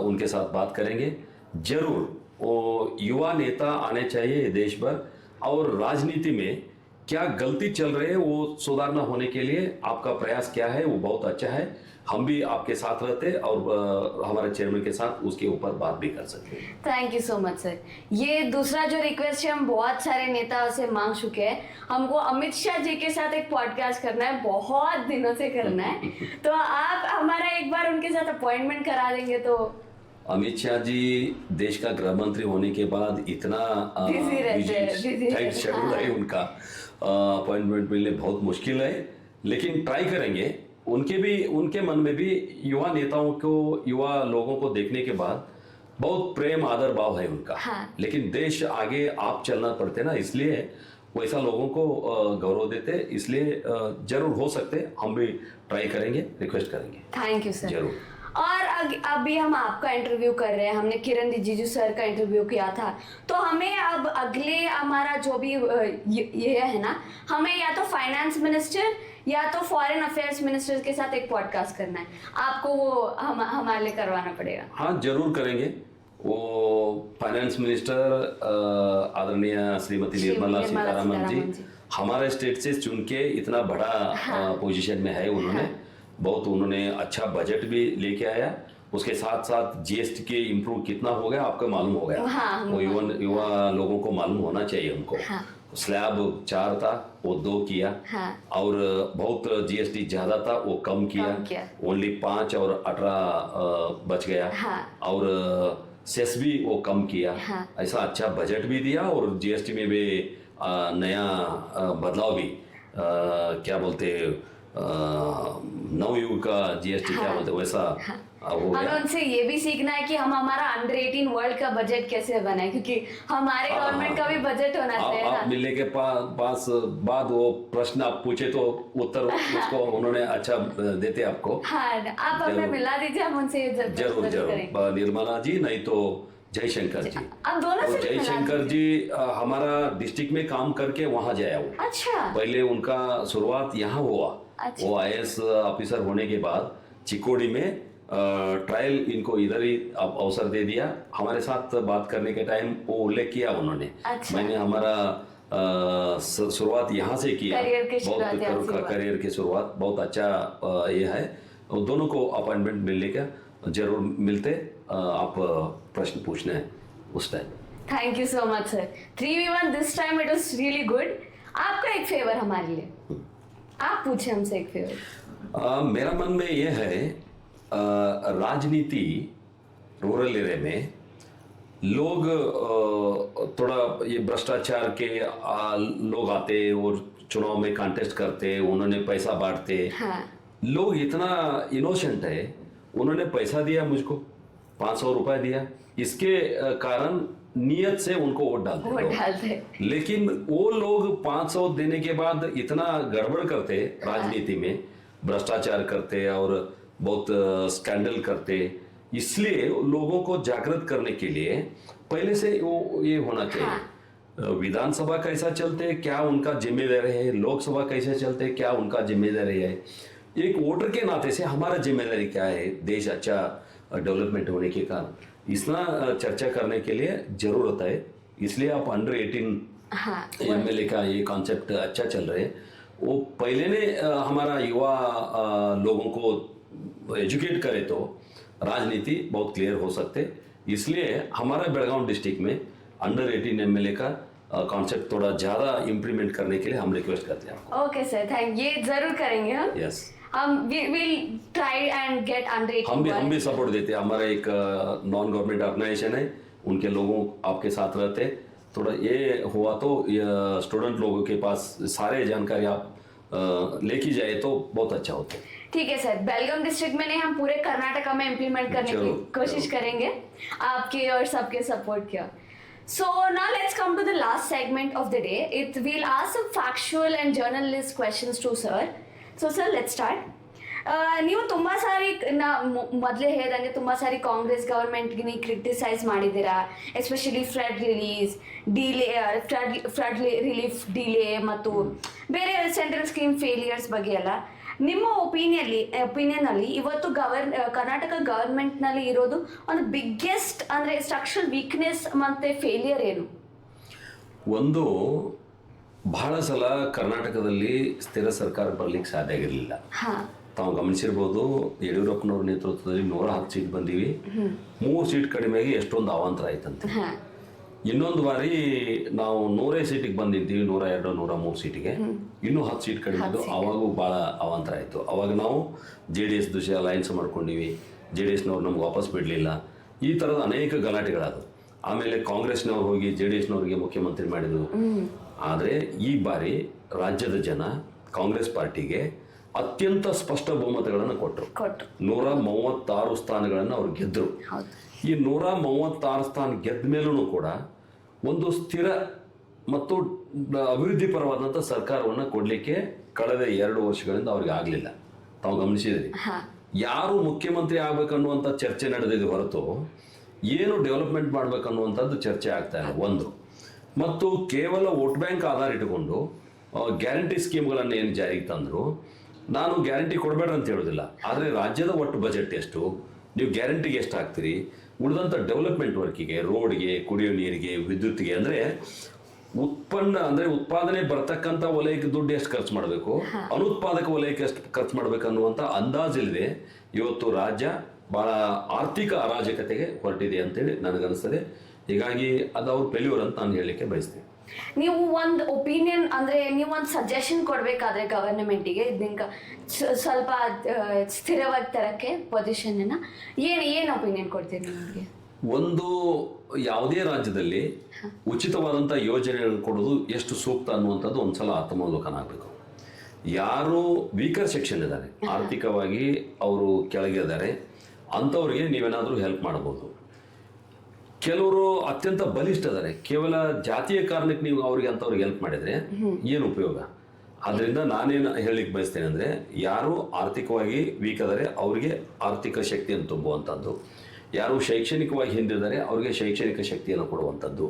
उनके साथ बात करेंगे। जरूर वो युवा नेता आने चाहिए देश भर, और राजनीति में क्या गलती चल रही है वो सुधारना होने के लिए आपका प्रयास क्या है वो बहुत अच्छा है। हम भी आपके साथ रहते और हमारे चेयरमैन के साथ उसके ऊपर बात भी कर सकते हैं। Thank you so much sir. ये दूसरा जो रिक्वेस्ट है हम बहुत सारे नेताओं से मांग चुके हैं। हमको अमित शाह जी के साथ एक पॉडकास्ट करना है, बहुत दिनों से करना है। तो आप हमारा एक बार उनके साथ अपॉइंटमेंट करा देंगे तो। अमित शाह जी देश का गृह मंत्री होने के बाद इतना टाइट शेड्यूल है उनका, अपॉइंटमेंट मिलने बहुत मुश्किल है। लेकिन ट्राई करेंगे। उनके मन में भी युवा नेताओं को, युवा लोगों को देखने के बाद बहुत प्रेम आदर भाव है उनका। हाँ। लेकिन देश आगे आप चलना पड़ते ना, इसलिए वैसा लोगों को गौरव देते। इसलिए जरूर हो सकते, हम भी ट्राई करेंगे, रिक्वेस्ट करेंगे। Thank you sir. जरूर। और अभी हम आपका इंटरव्यू कर रहे हैं, हमने किरण रिजिजू सर का इंटरव्यू किया था, तो हमें अब अगले हमारा जो भी ये है ना, हमें या तो फाइनेंस मिनिस्टर या तो फॉरेन अफेयर्स मिनिस्टर के साथ एक पॉडकास्ट करना है। आपको वो हमारे लिए करवाना पड़ेगा। हाँ जरूर करेंगे। वो फाइनेंस मिनिस्टर आदरणीय श्रीमती निर्मला सीतारमण जी हमारे स्टेट से चुन के इतना बड़ा पोजीशन में है। उन्होंने अच्छा बजट भी लेके आया। उसके साथ साथ जीएसटी के इम्प्रूव कितना हो गया आपको मालूम हो गया। हाँ, वो युवा लोगों को मालूम होना चाहिए उनको। हाँ। स्लैब 4 था वो 2 किया। हाँ। और बहुत जीएसटी ज्यादा था वो कम किया। ओनली 5 और 18 बच गया। हाँ। और सेस भी वो कम किया। हाँ। ऐसा अच्छा बजट भी दिया और जीएसटी में भी नया बदलाव भी क्या बोलते नवयुग का जीएसटी क्या बोलते वैसा हो हमें गया। उनसे ये भी सीखना है कि हम हमारा अंडर 18 वर्ल्ड का बजट कैसे बनाए, क्योंकि हमारे गवर्नमेंट का भी बजट होना चाहिए आप ना। मिलने के पास बाद वो प्रश्न आप पूछे तो उत्तर उसको उन्होंने अच्छा देते आपको। हाँ, आप हमें जरूर। मिला दीजिए, हम उनसे ये जरूर करेंगे। जरूर, निर्मला जी नहीं तो जयशंकर जी। आप दोनों तो से भी मिला जयशंकर जी हमारा डिस्ट्रिक्ट में काम करके वहां जाया वो। अच्छा। पहले उनका शुरुआत यहाँ हुआ। अच्छा। वो आईएएस ऑफिसर होने के बाद चिकोड़ी में ट्रायल इनको इधर ही अवसर दे दिया। हमारे साथ बात करने के टाइम वो उल्लेख किया उन्होंने। अच्छा। मैंने हमारा शुरुआत यहाँ से किया। करियर की शुरुआत यहाँ से हुआ। करियर की शुरुआत बहुत अच्छा ये है। और दोनों को अपॉइंटमेंट मिलने का जरूर मिलते। आप प्रश्न पूछने हैं उस time. Thank you so much sir. 3v1 this time it was really good. आपका एक फेवर हमारे लिए, आप पूछे हमसे एक फेवर। मेरा मन में ये है, राजनीति रूरल एरिया में लोग थोड़ा ये भ्रष्टाचार के लोग आते और चुनाव में कॉन्टेस्ट करते, उन्होंने पैसा बांटते। हाँ। लोग इतना इनोसेंट है, उन्होंने पैसा दिया मुझको, 500 रुपए दिया, इसके कारण नियत से उनको वोट डालते वोट लोग। डालते। लेकिन वो लोग 500 देने के बाद इतना गड़बड़ करते राजनीति में, भ्रष्टाचार करते और बहुत स्कैंडल करते। इसलिए लोगों को जागृत करने के लिए पहले से वो ये होना चाहिए। विधानसभा कैसा चलते, क्या उनका जिम्मेदारी है, लोकसभा कैसे चलते, क्या उनका जिम्मेदारी है। एक वोटर के नाते से हमारा जिम्मेदारी क्या है, देश अच्छा डेवलपमेंट होने के कारण इतना चर्चा करने के लिए जरूरत है। इसलिए आप अंडर 18 एमएलए का ये कॉन्सेप्ट अच्छा चल रहे हैं। वो पहले ने हमारा युवा लोगों को एजुकेट करे तो राजनीति बहुत क्लियर हो सकते। इसलिए हमारा बेलगाम डिस्ट्रिक्ट में अंडर 18 एमएलए का कॉन्सेप्ट थोड़ा ज्यादा इम्प्लीमेंट करने के लिए हम रिक्वेस्ट करते हैं आपको। ओके सर, थैंक, ये जरूर करेंगे हम। यस, हम will try and get under 18। हम भी सपोर्ट देते हैं। हमारा एक नॉन गवर्नमेंट ऑर्गेनाइजेशन है, उनके लोगों आपके साथ रहते। थोड़ा ये हुआ तो स्टूडेंट लोगों के पास सारे जानकारी आप लेके जाए तो बहुत अच्छा होता है। ठीक है सर, बेलगाम डिस्ट्रिक्ट में नहीं, हम पूरे कर्नाटका में इम्प्लीमेंट करने की कोशिश करेंगे आपके और सबके सपोर्ट की। So now let's come to the last segment of the day. We'll ask some factual and journalist questions to sir. So sir, let's start. ನೀವು ತುಂಬಾ ಸಾರಿ ಮೊದಲೇ ಹೇಳ್ದಂಗೆ ತುಂಬಾ ಸಾರಿ ಕಾಂಗ್ರೆಸ್ ಗವರ್ಮೆಂಟ್ಗೆ ಕ್ರಿಟಿಸೈಸ್ ಮಾಡಿದ್ದೀರಾ, ಎಸ್ಪೆಷಲಿ ಫ್ಲಡ್ ರಿಲೀಫ್ ಡಿಲೇ ಮತ್ತು ಬೇರೆ ಸೆಂಟ್ರಲ್ ಸ್ಕೀಮ್ ಫೇಲಿಯರ್ಸ್ ಬಗ್ಗೆ ಎಲ್ಲ. ನಿಮ್ಮ ಒಪಿನಿಯನ್ ಅಲ್ಲಿ ಇವತ್ತು ಕರ್ನಾಟಕ ಗವರ್ಮೆಂಟ್ ನಲ್ಲಿ ಇರೋದು ಒಂದು ಬಿಗ್ಗೆಸ್ಟ್ ಅಂದ್ರೆ ಸ್ಟ್ರಕ್ಚರಲ್ ವೀಕ್ನೆಸ್ ಮತ್ತೆ ಫೇಲಿಯರ್ ಏನು? ಒಂದು, ಬಹಳ ಸಲ ಕರ್ನಾಟಕದಲ್ಲಿ ಸ್ಥಿರ ಸರ್ಕಾರ ಬರ್ಲಿಕ್ಕೆ ಸಾಧ್ಯ ಆಗಿರಲಿಲ್ಲ. ತಾವು ಗಮನಿಸಿರ್ಬೋದು, ಯಡಿಯೂರಪ್ಪನವ್ರ ನೇತೃತ್ವದಲ್ಲಿ 110 ಸೀಟ್ ಬಂದಿವಿ, 3 ಸೀಟ್ ಕಡಿಮೆಗೆ ಎಷ್ಟೊಂದು ಅವಾಂತರ ಆಯ್ತಂತೆ. ಇನ್ನೊಂದು ಬಾರಿ ನಾವು 100 ಸೀಟಿಗೆ ಬಂದಿದ್ದೀವಿ, 102, 103 ಸೀಟಿಗೆ, ಇನ್ನೂ 10 ಸೀಟ್ ಕಡಿಮೆ ಇದ್ದು, ಅವಾಗೂ ಬಹಳ ಅವಾಂತರ ಆಯ್ತು. ಅವಾಗ ನಾವು JDS ಜೊತೆ ಅಲಯನ್ಸ್ ಮಾಡ್ಕೊಂಡಿವಿ, JDSನವ್ರು ನಮ್ಗೆ ವಾಪಸ್ ಬಿಡಲಿಲ್ಲ. ಈ ಥರದ ಅನೇಕ ಗಲಾಟೆಗಳಾದವು. ಆಮೇಲೆ ಕಾಂಗ್ರೆಸ್ನವ್ರು ಹೋಗಿ JDSನವ್ರಿಗೆ ಮುಖ್ಯಮಂತ್ರಿ ಮಾಡಿದ್ರು. ಆದರೆ ಈ ಬಾರಿ ರಾಜ್ಯದ ಜನ ಕಾಂಗ್ರೆಸ್ ಪಾರ್ಟಿಗೆ ಅತ್ಯಂತ ಸ್ಪಷ್ಟ ಬಹುಮತಗಳನ್ನು ಕೊಟ್ಟರು. 136 ಸ್ಥಾನಗಳನ್ನು ಅವ್ರು ಗೆದ್ದರು. ಈ 136 ಸ್ಥಾನ ಗೆದ್ದ ಮೇಲೂ ಕೂಡ ಒಂದು ಸ್ಥಿರ ಮತ್ತು ಅಭಿವೃದ್ಧಿ ಪರವಾದಂಥ ಸರ್ಕಾರವನ್ನು ಕೊಡಲಿಕ್ಕೆ ಕಳೆದ 2 ವರ್ಷಗಳಿಂದ ಅವ್ರಿಗೆ ಆಗಲಿಲ್ಲ. ತಾವು ಗಮನಿಸಿದ್ರಿ, ಯಾರು ಮುಖ್ಯಮಂತ್ರಿ ಆಗ್ಬೇಕನ್ನುವಂಥ ಚರ್ಚೆ ನಡೆದಿದೆ ಹೊರತು ಏನು ಡೆವಲಪ್ಮೆಂಟ್ ಮಾಡ್ಬೇಕನ್ನುವಂಥದ್ದು ಚರ್ಚೆ ಆಗ್ತಾ ಇಲ್ಲ. ಒಂದು, ಮತ್ತು ಕೇವಲ ವೋಟ್ ಬ್ಯಾಂಕ್ ಆಧಾರ ಇಟ್ಟುಕೊಂಡು ಗ್ಯಾರಂಟಿ ಸ್ಕೀಮ್ಗಳನ್ನು ಏನು ಜಾರಿಗೆ ತಂದರು, ನಾನು ಗ್ಯಾರಂಟಿ ಕೊಡಬೇಡ ಅಂತ ಹೇಳೋದಿಲ್ಲ, ಆದರೆ ರಾಜ್ಯದ ಒಟ್ಟು ಬಜೆಟ್ ಎಷ್ಟು, ನೀವು ಗ್ಯಾರಂಟಿಗೆ ಎಷ್ಟು ಹಾಕ್ತೀರಿ, ಉಳಿದಂಥ ಡೆವಲಪ್ಮೆಂಟ್ ವರ್ಕಿಗೆ, ರೋಡ್ಗೆ, ಕುಡಿಯೋ ನೀರಿಗೆ, ವಿದ್ಯುತ್ಗೆ, ಅಂದರೆ ಉತ್ಪಾದನೆ ಬರ್ತಕ್ಕಂಥ ವಲಯಕ್ಕೆ ದುಡ್ಡು ಎಷ್ಟು ಖರ್ಚು ಮಾಡಬೇಕು, ಅನುತ್ಪಾದಕ ವಲಯಕ್ಕೆ ಎಷ್ಟು ಖರ್ಚು ಮಾಡಬೇಕು ಅನ್ನುವಂಥ ಅಂದಾಜಿಲ್ಲದೆ ಇವತ್ತು ರಾಜ್ಯ ಬಹಳ ಆರ್ಥಿಕ ಅರಾಜಕತೆಗೆ ಹೊರಟಿದೆ ಅಂತೇಳಿ ನನಗನ್ನಿಸ್ತದೆ. ಹೀಗಾಗಿ ಅದು ಅವ್ರ ಫೇಲ್ಯೂರ್ ಅಂತ ನಾನು ಹೇಳಲಿಕ್ಕೆ ಬಯಸ್ತೀನಿ. ನೀವು ಒಂದು ಒಪಿನಿಯನ್ ಅಂದ್ರೆ ನೀವು ಒಂದು ಸಜೆಷನ್ ಕೊಡಬೇಕಾದ್ರೆ ಗವರ್ನಮೆಂಟಿಗೆ ಇದನ್ನ ಸ್ವಲ್ಪ ಸ್ಥಿರವಾಗಿ ತರಕ್ಕೆ ಪೊಸಿಷನ್ ಏನು ಒಪಿನಿಯನ್ ಕೊಡ್ತೀರಿ ನಿಮಗೆ? ಒಂದು, ಯಾವುದೇ ರಾಜ್ಯದಲ್ಲಿ ಉಚಿತವಾದಂಥ ಯೋಜನೆಗಳನ್ನು ಕೊಡೋದು ಎಷ್ಟು ಸೂಕ್ತ ಅನ್ನುವಂಥದ್ದು ಒಂದ್ಸಲ ಆತ್ಮಾವಲೋಕನ ಆಗಬೇಕು. ಯಾರು ವೀಕರ್ ಸೆಕ್ಷನ್ ಇದ್ದಾರೆ, ಆರ್ಥಿಕವಾಗಿ ಅವರು ಕೆಳಗಿದ್ದಾರೆ, ಅಂಥವ್ರಿಗೆ ನೀವೇನಾದರೂ ಹೆಲ್ಪ್ ಮಾಡಬಹುದು. ಕೆಲವರು ಅತ್ಯಂತ ಬಲಿಷ್ಠ ಇದ್ದಾರೆ, ಕೇವಲ ಜಾತಿಯ ಕಾರಣಕ್ಕೆ ನೀವು ಅವ್ರಿಗೆ ಅಂಥವ್ರಿಗೆ ಹೆಲ್ಪ್ ಮಾಡಿದ್ರೆ ಏನು ಉಪಯೋಗ? ಅದರಿಂದ ನಾನೇನು ಹೇಳಿಕ್ಕೆ ಬಯಸ್ತೇನೆ ಅಂದರೆ, ಯಾರು ಆರ್ಥಿಕವಾಗಿ ವೀಕ್ ಆದರೆ ಅವರಿಗೆ ಆರ್ಥಿಕ ಶಕ್ತಿಯನ್ನು ತುಂಬುವಂಥದ್ದು, ಯಾರು ಶೈಕ್ಷಣಿಕವಾಗಿ ಹಿಂದಿದ್ದಾರೆ ಅವರಿಗೆ ಶೈಕ್ಷಣಿಕ ಶಕ್ತಿಯನ್ನು ಕೊಡುವಂಥದ್ದು,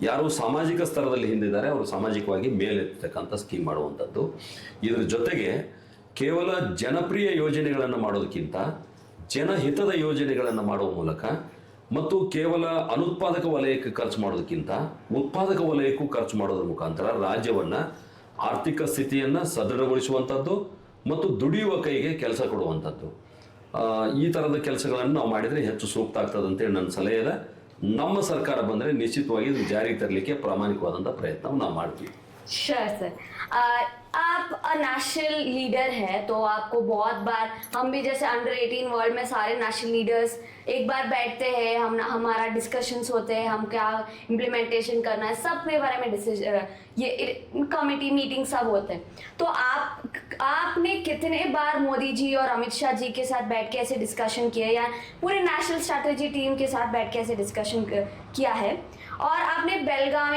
ಯಾರು ಸಾಮಾಜಿಕ ಸ್ತರದಲ್ಲಿ ಹಿಂದಿದ್ದಾರೆ ಅವರು ಸಾಮಾಜಿಕವಾಗಿ ಮೇಲೆತ್ತಕ್ಕಂಥ ಸ್ಕೀಮ್ ಮಾಡುವಂಥದ್ದು. ಇದರ ಜೊತೆಗೆ ಕೇವಲ ಜನಪ್ರಿಯ ಯೋಜನೆಗಳನ್ನು ಮಾಡೋದಕ್ಕಿಂತ ಜನಹಿತದ ಯೋಜನೆಗಳನ್ನು ಮಾಡುವ ಮೂಲಕ ಮತ್ತು ಕೇವಲ ಅನುತ್ಪಾದಕ ವಲಯಕ್ಕೆ ಖರ್ಚು ಮಾಡೋದಕ್ಕಿಂತ ಉತ್ಪಾದಕ ವಲಯಕ್ಕೂ ಖರ್ಚು ಮಾಡೋದ್ರ ಮುಖಾಂತರ ರಾಜ್ಯವನ್ನು ಆರ್ಥಿಕ ಸ್ಥಿತಿಯನ್ನು ಸದೃಢಗೊಳಿಸುವಂಥದ್ದು ಮತ್ತು ದುಡಿಯುವ ಕೈಗೆ ಕೆಲಸ ಕೊಡುವಂಥದ್ದು, ಈ ಥರದ ಕೆಲಸಗಳನ್ನು ನಾವು ಮಾಡಿದರೆ ಹೆಚ್ಚು ಸೂಕ್ತ ಆಗ್ತದೆ ಅಂತೇಳಿ ನನ್ನ ಸಲಹೆ ಇದೆ. ನಮ್ಮ ಸರ್ಕಾರ ಬಂದರೆ ನಿಶ್ಚಿತವಾಗಿ ಇದು ಜಾರಿಗೆ ತರಲಿಕ್ಕೆ ಪ್ರಾಮಾಣಿಕವಾದಂಥ ಪ್ರಯತ್ನ ನಾವು ಮಾಡ್ತೀವಿ. Sure sir. आप नेशनल लीडर है तो आपको बहुत बार, हम भी जैसे अंडर 18 वर्ल्ड में सारे नेशनल लीडर्स एक बार बैठते हैं, हमारा डिस्कशंस होते हैं, हम क्या इम्प्लीमेंटेशन करना है सब के बारे में ये कमेटी मीटिंग सब होते हैं. तो आपने कितने बार मोदी जी और अमित शाह जी के साथ बैठ के ऐसे डिस्कशन किए या पूरे नेशनल स्ट्रैटेजी टीम के साथ बैठ के ऐसे डिस्कशन किया है? और आपने बेलगाम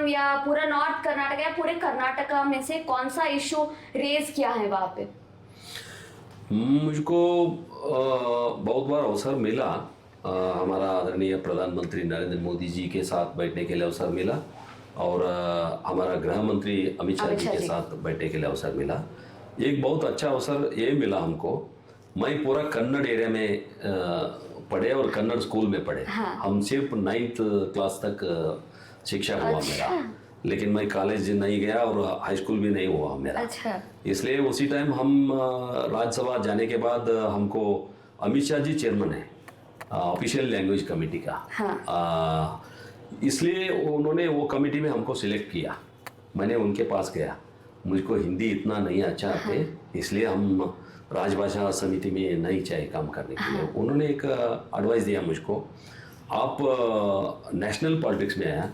या पूरा नॉर्थ कर्नाटक या पूरे कर्नाटका में से कौन सा इशू रेज किया है वहाँ पे? मुझको बहुत बार अवसर मिला, हमारा आदरणीय प्रधानमंत्री नरेंद्र मोदी जी के साथ बैठने के लिए अवसर मिला और हमारा गृह मंत्री अमित शाह जी के साथ बैठने के लिए अवसर मिला. एक बहुत अच्छा अवसर ये मिला हमको, मैं पूरा कन्नड़ एरिया में पढ़े और कन्नड़ स्कूल में पढ़े. हम सिर्फ 9th क्लास तक शिक्षा हुआ मेरा, लेकिन मैं कॉलेज नहीं गया और हाई स्कूल भी नहीं हुआ मेरा. इसलिए उसी टाइम हम राज्यसभा जाने के बाद हमको अमित शाह जी चेयरमैन है ऑफिशियल लैंग्वेज कमेटी का. इसलिए उन्होंने वो कमेटी में हमको सिलेक्ट किया. मैंने उनके पास गया, मुझको हिंदी इतना नहीं अच्छा आते, इसलिए हम राजभाषा समिति में नहीं चाहिए काम करने के लिए. उन्होंने एक एडवाइस दिया मुझको, आप नेशनल पॉलिटिक्स में आया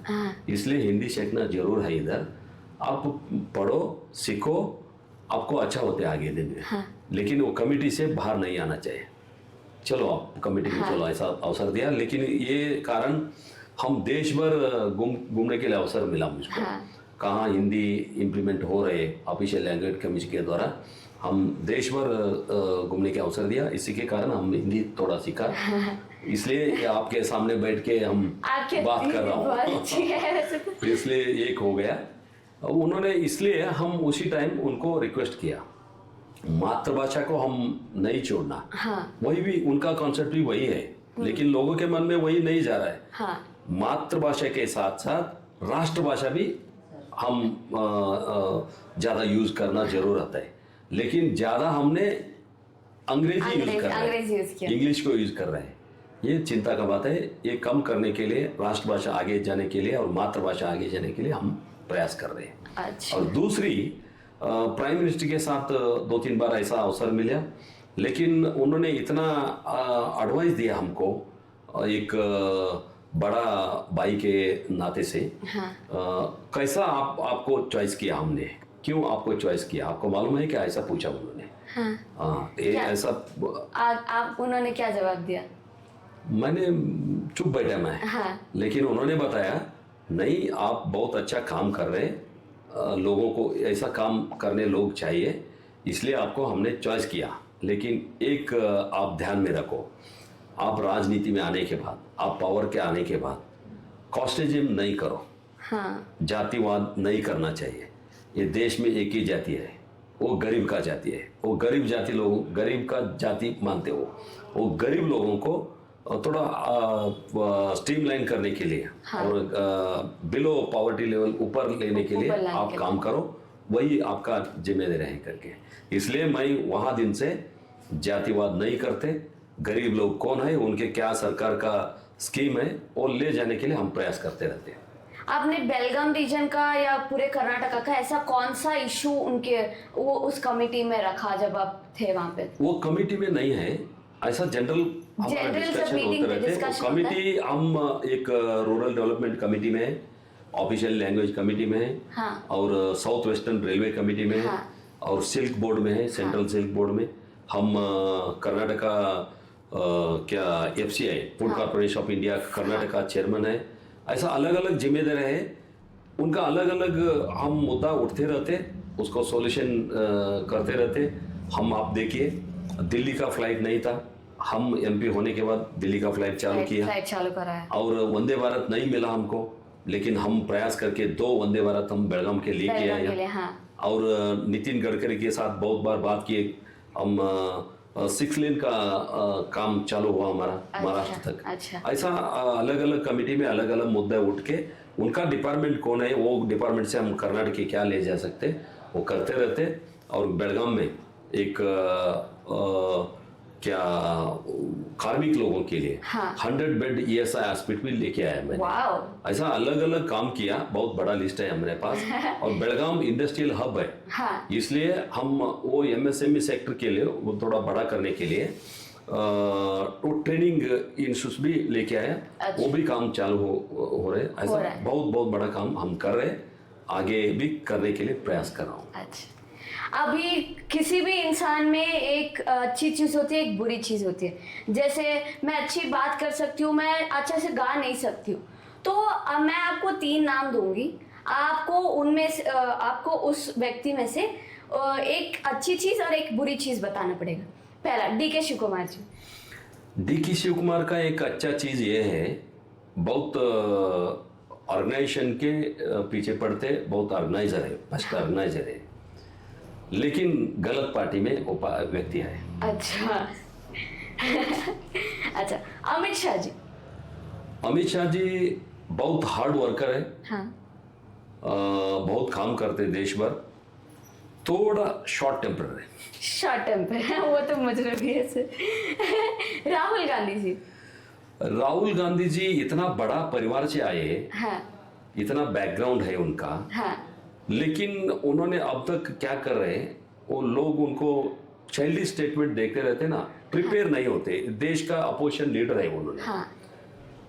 इसलिए हिंदी सीखना जरूर है इधर, आप पढ़ो सीखो, आपको अच्छा होते आगे दिन में. लेकिन वो कमेटी से बाहर नहीं आना चाहिए. चलो आप कमेटी में चलो, ऐसा अवसर दिया. लेकिन ये कारण हम देश भर घूमने के लिए अवसर मिला मुझको. कहाँ हिंदी इम्प्लीमेंट हो रहे ऑफिशियल लैंग्वेज कमेटी के द्वारा हम देश भर घूमने के अवसर दिया. इसी के कारण हम हिंदी थोड़ा सीखा, इसलिए आपके सामने बैठ के हम बात कर रहा हूँ. इसलिए एक हो गया. उन्होंने इसलिए हम उसी टाइम उनको रिक्वेस्ट किया, मातृभाषा को हम नहीं छोड़ना. वही भी उनका कॉन्सेप्ट भी वही है, लेकिन लोगों के मन में वही नहीं जा रहा है. मातृभाषा के साथ साथ राष्ट्रभाषा भी हम ज़्यादा यूज करना जरूरत है. लेकिन ज़्यादा हमने अंग्रेजी यूज कर रहे हैं, इंग्लिश को यूज कर रहे हैं. ये चिंता का बात है. ये कम करने के लिए, राष्ट्रभाषा आगे जाने के लिए और मातृभाषा आगे जाने के लिए हम प्रयास कर रहे हैं. और दूसरी, प्राइम मिनिस्टर के साथ 2-3 बार ऐसा अवसर मिला, लेकिन उन्होंने इतना एडवाइस दिया हमको एक बड़ा भाई के नाते से. कैसा आपको चॉइस किया हमने, क्यों आपको चॉइस किया, आपको मालूम है क्या? ऐसा पूछा उन्होंने. ऐसा उन्होंने क्या जवाब दिया? मैंने चुप बैठा मैं. लेकिन उन्होंने बताया, नहीं आप बहुत अच्छा काम कर रहे हैं, लोगों को ऐसा काम करने लोग चाहिए, इसलिए आपको हमने चॉइस किया. लेकिन एक आप ध्यान में रखो, आप राजनीति में आने के बाद, आप पावर के आने के बाद कॉस्टिज्म नहीं करो. जातिवाद नहीं करना चाहिए. ये देश में एक ही जाति है, वो गरीब का जाति है. वो गरीब जाति लोग गरीब का जाति मानते हो. वो गरीब लोगों को थोड़ा स्ट्रीमलाइन करने के लिए और बिलो पॉवर्टी लेवल ऊपर लेने के लिए आप काम करो, वही आपका जिम्मेदारी है करके. इसलिए मैं वहाँ दिन से जातिवाद नहीं करते. गरीब लोग कौन है, उनके क्या सरकार का स्कीम है, वो ले जाने के लिए हम प्रयास करते रहते हैं. आपने बेलगाम रीजन का या पूरे कर्नाटका का ऐसा कौन सा इशू वो उस कमेटी में रखा जब आप थे वहाँ पे? वो कमेटी में नहीं है, ऐसा जनरल डिस्कशन होते रहते. कमेटी हम एक रूरल डेवलपमेंट कमेटी में है, ऑफिशियल लैंग्वेज कमेटी में है, और साउथ वेस्टर्न रेलवे कमेटी में है, और सिल्क बोर्ड में है, सेंट्रल सिल्क बोर्ड में. हम कर्नाटका क्या FCI food corporation of India Karnataka chairman है। ऐसा अलग अलग जिम्मेदारी है, उनका अलग अलग हम मुद्दा उठते रहते, उसको सॉल्यूशन करते रहते। हम आप देखिए, दिल्ली का फ्लाइट नहीं था, हम MP होने के बाद दिल्ली का फ्लाइट चालू किया, फ्लाइट चालू करा है। और वंदे भारत नहीं मिला हमको, लेकिन हम प्रयास करके 2 वंदे भारत हम बेलगाम के लेके बेलगाम के आए। लिए, हाँ। और नितिन गडकरी के साथ बहुत बार बात किए, हम 6 लेन का काम चालू हुआ हमारा महाराष्ट्र तक। अच्छा। ऐसा अलग अलग कमेटी में अलग अलग मुद्दे उठ के, उनका डिपार्टमेंट कौन है, वो डिपार्टमेंट से हम कर्नाटक के क्या ले जा सकते, वो करते रहते। और बेलगाम में एक क्या कार्मिक लोगों के लिए 100 बेड ESI हॉस्पिटल भी लेके आया मैंने। वाओ। ऐसा अलग अलग काम किया, बहुत बड़ा लिस्ट है हमारे पास। और बेलगाम इंडस्ट्रियल हब है, हाँ। इसलिए हम वो MSME सेक्टर के लिए वो थोड़ा बड़ा करने के लिए तो ट्रेनिंग इंस्टीट्यूट भी लेके आया। अच्छा। वो भी काम चालू हो रहे। ऐसा बहुत बहुत बड़ा काम हम कर रहे हैं, आगे भी करने के लिए प्रयास कर रहा हूँ। अच्छा, अभी किसी भी इंसान में एक अच्छी चीज होती है, एक बुरी चीज होती है। जैसे मैं अच्छी बात कर सकती हूँ, मैं अच्छे से गा नहीं सकती हूँ, तो मैं आपको 3 नाम दूंगी, आपको उनमें से आपको उस व्यक्ति में से एक अच्छी चीज और एक बुरी चीज बताना पड़ेगा। पहला DK शिव कुमार जी। DK शिव कुमार का एक अच्छा चीज ये है, बहुत ऑर्गेनाइजेशन के पीछे पड़ते, बहुत ऑर्गेनाइजर है, फर्स्ट ऑर्गेनाइजर है, लेकिन गलत पार्टी में वो व्यक्ति है। अच्छा। अच्छा, अमित शाह जी। अमित शाह जी बहुत हार्ड वर्कर है, हाँ। बहुत काम करते देश भर, थोड़ा शॉर्ट टेम्पर है। शॉर्ट टेम्पर है वो तो मुझे भी है। राहुल गांधी जी। राहुल गांधी जी इतना बड़ा परिवार से आए, हाँ। इतना बैकग्राउंड है उनका, हाँ। लेकिन उन्होंने अब तक क्या कर रहे हैं, वो लोग उनको चाइल्डिश स्टेटमेंट देखते रहते ना, प्रिपेयर नहीं होते। देश का अपोजिशन लीडर है उन्होंने। हाँ।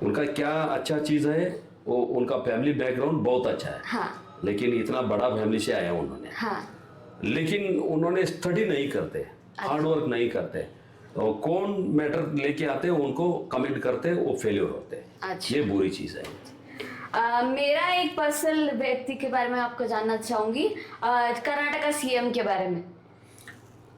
उनका क्या अच्छा चीज है, वो उनका फैमिली बैकग्राउंड बहुत अच्छा है। हाँ। लेकिन इतना बड़ा फैमिली से आया उन्होंने। हाँ। लेकिन उन्होंने स्टडी नहीं करते, हार्ड वर्क नहीं करते, तो कौन मैटर लेके आते हैं उनको कमेंट करते, वो फेल्योर होते। अच्छा। ये बुरी चीज है। मेरा एक पर्सनल व्यक्ति के बारे में आपको जानना चाहूंगी, कर्नाटका CM के बारे में।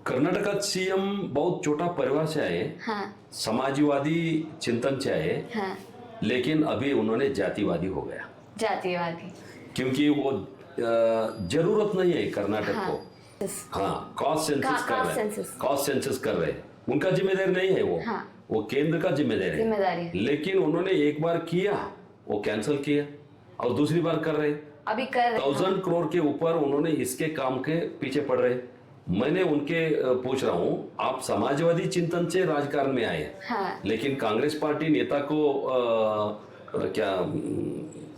कर्नाटका CM बहुत छोटा परिवार से आए, हाँ। समाजवादी चिंतन से आए, हाँ। लेकिन अभी उन्होंने जातिवादी हो गया, जातिवादी, क्योंकि वो जरूरत नहीं है कर्नाटक को। हाँ, कॉस्ट सेंसस कर रहे हैं, कॉस्ट सेंसस कर रहे हैं, उनका जिम्मेदारी नहीं है वो। हाँ। वो केंद्र का जिम्मेदारी है। लेकिन उन्होंने एक बार किया, वो कैंसिल किया, और दूसरी बार कर रहे, अभी कर रहे। 1000 करोड़ के ऊपर उन्होंने इसके काम के पीछे पड़ रहे। मैंने उनके पूछ रहा हूँ, आप समाजवादी चिंतन से राजकारण में आए, हाँ। लेकिन कांग्रेस पार्टी नेता को क्या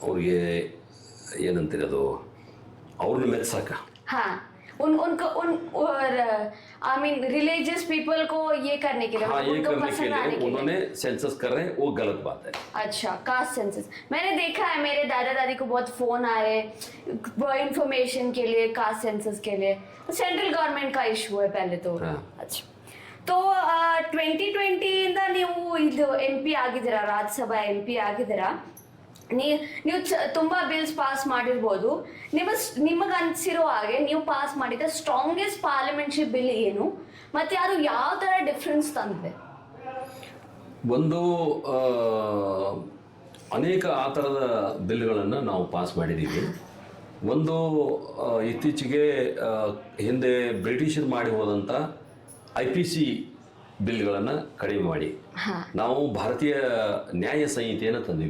और ये नंतिरदो और ಮೆಚ್ಚಕ। हाँ, उनको और आई मीन रिलीजियस पीपल को ये करने के लिए, हाँ, ये उनको करने के पसंद आने लिए के लिए उन्होंने सेंसस कर रहे हैं, वो गलत बात है। अच्छा, कास्ट सेंसस मैंने देखा है, मेरे दादा दादी को बहुत फोन आ रहे इंफॉर्मेशन के लिए, कास्ट सेंसस के लिए। सेंट्रल गवर्नमेंट का इशू है पहले तो। हाँ। अच्छा, तो 2020 ಇಂದ ನೀವು ಇದು MP ಆಗಿದ್ದೀರಾ, ರಾಜ್ಯಸಭಾ MP ಆಗಿದ್ದೀರಾ, ನೀವು ತುಂಬಾ ಬಿಲ್ಸ್ ಪಾಸ್ ಮಾಡಿರ್ಬೋದು. ನಿಮಗೆ ಅನ್ಸಿರೋ ಹಾಗೆ ನೀವು ಪಾಸ್ ಮಾಡಿದ ಸ್ಟ್ರಾಂಗೆಸ್ಟ್ ಪಾರ್ಲಿಮೆಂಟರಿ ಬಿಲ್ ಏನು, ಮತ್ತೆ ಅದು ಯಾವ ತರ ಡಿಫ್ರೆನ್ಸ್ ತಂದಿದೆ? ಒಂದು ಅನೇಕ ಆ ಥರದ ಬಿಲ್ಗಳನ್ನು ನಾವು ಪಾಸ್ ಮಾಡಿದ್ದೀವಿ. ಒಂದು ಇತ್ತೀಚೆಗೆ ಹಿಂದೆ ಬ್ರಿಟಿಷರು ಮಾಡಿ ಹೋದಂಥ IPC ಬಿಲ್ಗಳನ್ನು ಕಡಿಮೆ ಮಾಡಿ ನಾವು ಭಾರತೀಯ ನ್ಯಾಯ ಸಂಹಿತೆಯನ್ನು ತಂದ್ವಿ,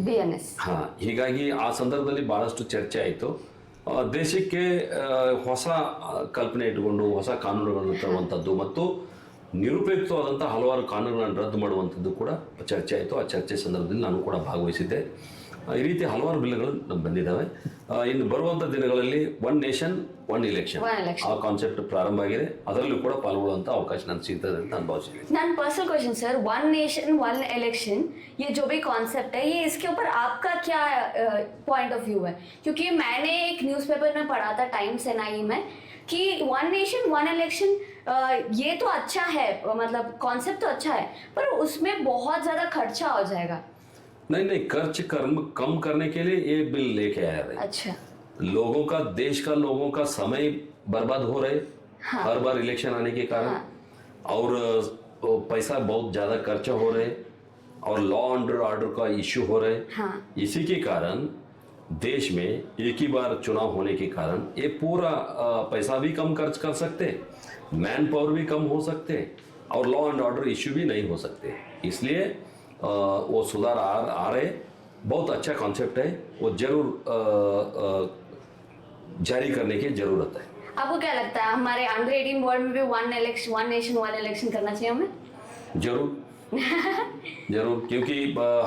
BNS. ಹಾಂ, ಹೀಗಾಗಿ ಆ ಸಂದರ್ಭದಲ್ಲಿ ಭಾಳಷ್ಟು ಚರ್ಚೆ ಆಯಿತು. ದೇಶಕ್ಕೆ ಹೊಸ ಕಲ್ಪನೆ ಇಟ್ಟುಕೊಂಡು ಹೊಸ ಕಾನೂನುಗಳನ್ನು ತರುವಂಥದ್ದು ಮತ್ತು ನಿರುಪಯುಕ್ತವಾದಂಥ ಹಲವಾರು ಕಾನೂನುಗಳನ್ನು ರದ್ದು ಮಾಡುವಂಥದ್ದು ಕೂಡ ಚರ್ಚೆ ಆಯಿತು. ಆ ಚರ್ಚೆ ಸಂದರ್ಭದಲ್ಲಿ ನಾನು ಕೂಡ ಭಾಗವಹಿಸಿದ್ದೆ. ಈ ರೀತಿ ಹಲವಾರು ಬಿಲ್ಗಳು ಬಂದಿದ್ದಾವೆ. ಇನ್ನು ಬರುವಂತ ದಿನಗಳಲ್ಲಿ one nation one election One election. ಆ ಕಾನ್ಸೆಪ್ಟ್ ಪ್ರಾರಂಭ ಆಗಿದೆ. ಅದರಲ್ಲೂ ಕೂಡ ಪಾಲ್ಗೊಳ್ಳುವಂತ ಅವಕಾಶ ನನಗೆ ಸಿಗ್ತದೆ ಅಂತ ನಾನು ಭಾವಿಸಿದ್ದೀನಿ. Non personal question sir, one nation one election ये जो भी कॉन्सेप्ट है, ये इसके ऊपर आपका क्या पॉइंट ऑफ व्यू है? क्योंकि मैंने एक न्यूज़पेपर में पढ़ा था, टाइम्स एनआई में, कि वन नेशन वन इलेक्शन ये तो अच्छा है, मतलब कॉन्सेप्ट तो अच्छा है, पर उसमें बहुत ज़्यादा खर्चा हो जाएगा. नहीं, खर्च कम करने के लिए ये बिल लेके आया है. अच्छा. लोगों का, देश का लोगों का समय बर्बाद हो रहे हर बार इलेक्शन आने के कारण, और पैसा बहुत ज्यादा खर्चा हो रहे, और लॉ एंड ऑर्डर का इश्यू हो रहे. इसी के कारण देश में एक ही बार चुनाव होने के कारण ये पूरा पैसा भी कम खर्च कर सकते, मैन पावर भी कम हो सकते, और लॉ एंड ऑर्डर इश्यू भी नहीं हो सकते. इसलिए वो सुधार आ रहे. बहुत अच्छा कॉन्सेप्ट है, वो जरूर जारी करने की जरूरत है. आपको क्या लगता है हमारे अंडर 18 वर्ल्ड में भी वन नेशन वन इलेक्शन करना चाहिए हमें? जरूर जरूर, क्योंकि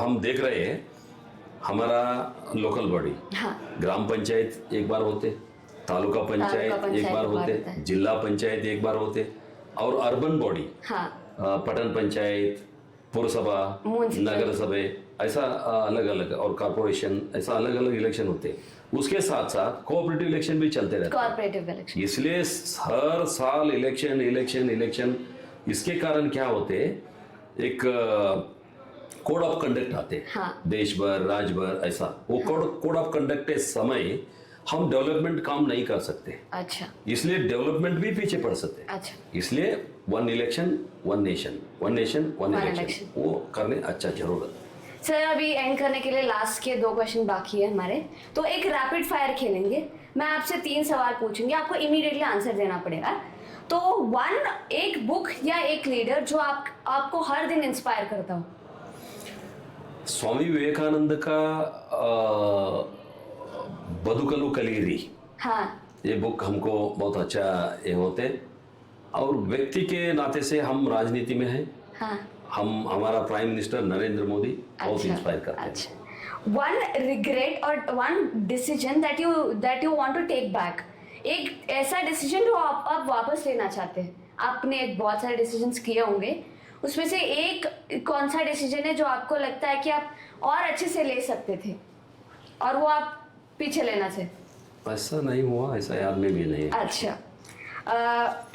हम देख रहे हैं हमारा लोकल बॉडी, ग्राम पंचायत एक बार होते, तालुका पंचायत एक बार होते, जिला पंचायत एक बार होते, और अर्बन बॉडी पटन पंचायत, पुरसभा, नगर सभा, ऐसा अलग अलग, और कॉर्पोरेशन, ऐसा अलग अलग इलेक्शन होते. उसके साथ साथ कोऑपरेटिव इलेक्शन भी चलते रहते हैं. Corporative election. इसलिए हर साल इलेक्शन. इसके कारण क्या होते, एक कोड ऑफ कंडक्ट आते, देश भर, राज्य भर, ऐसा. वो कोड ऑफ कंडक्ट के समय हम डेवलपमेंट काम नहीं कर सकते. अच्छा. इसलिए डेवलपमेंट भी पीछे पड़ सकते. अच्छा. इसलिए one election one nation one One election election. वो करने अच्छा जरूरत है. सर अभी एंड करने के लिए लास्ट के 2 क्वेश्चन बाकी है हमारे, तो एक रैपिड फायर खेलेंगे. मैं आपसे 3 सवाल पूछूंगी, आपको इमीडिएटली आंसर देना पड़ेगा. तो एक बुक या एक लीडर जो आपको हर दिन इंस्पायर करता हो. स्वामी विवेकानंद का बदुकलु कलीरी, हाँ. ये बुक हमको बहुत अच्छा ये होते. और व्यक्ति के नाते से हम राजनीति में हैं. हाँ. हमारा प्राइम मिनिस्टर नरेंद्र मोदी बहुत इंस्पायर करते हैं. अच्छा. वन रिग्रेट और one decision that you want to take back, एक ऐसा डिसीजन जो आप वापस लेना चाहते हैं. आपने बहुत सारे डिसीजंस किए होंगे, उसमें से एक कौन सा डिसीजन है जो आपको लगता है कि आप और अच्छे से ले सकते थे और वो आप पीछे लेना थे? ऐसा नहीं हुआ, ऐसा याद में भी नहीं. अच्छा.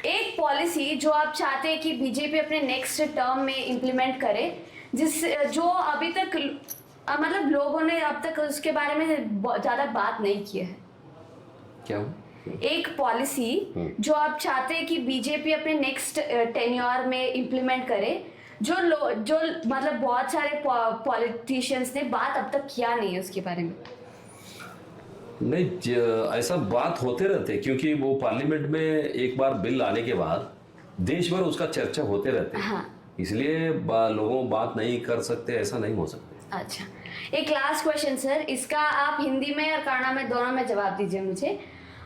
एक पॉलिसी जो आप चाहते हैं कि बीजेपी अपने नेक्स्ट टर्म में इम्प्लीमेंट करे, जो अभी तक मतलब लोगों ने अब तक उसके बारे में ज्यादा बात नहीं की है. क्या? एक पॉलिसी जो आप चाहते हैं कि बीजेपी अपने नेक्स्ट टेन्योर में इम्प्लीमेंट करे, जो मतलब बहुत सारे पॉलिटिशियंस ने बात अब तक किया नहीं है उसके बारे में. नहीं, ऐसा बात होते रहते, क्योंकि वो पार्लियामेंट में एक बार बिल आने के बाद देश भर उसका चर्चा होते रहते. इसलिए लोगों बात नहीं कर सकते, ऐसा नहीं हो सकता. अच्छा. एक लास्ट क्वेश्चन सर, इसका आप हिंदी में और कन्नड़ा में दोनों में जवाब दीजिए मुझे.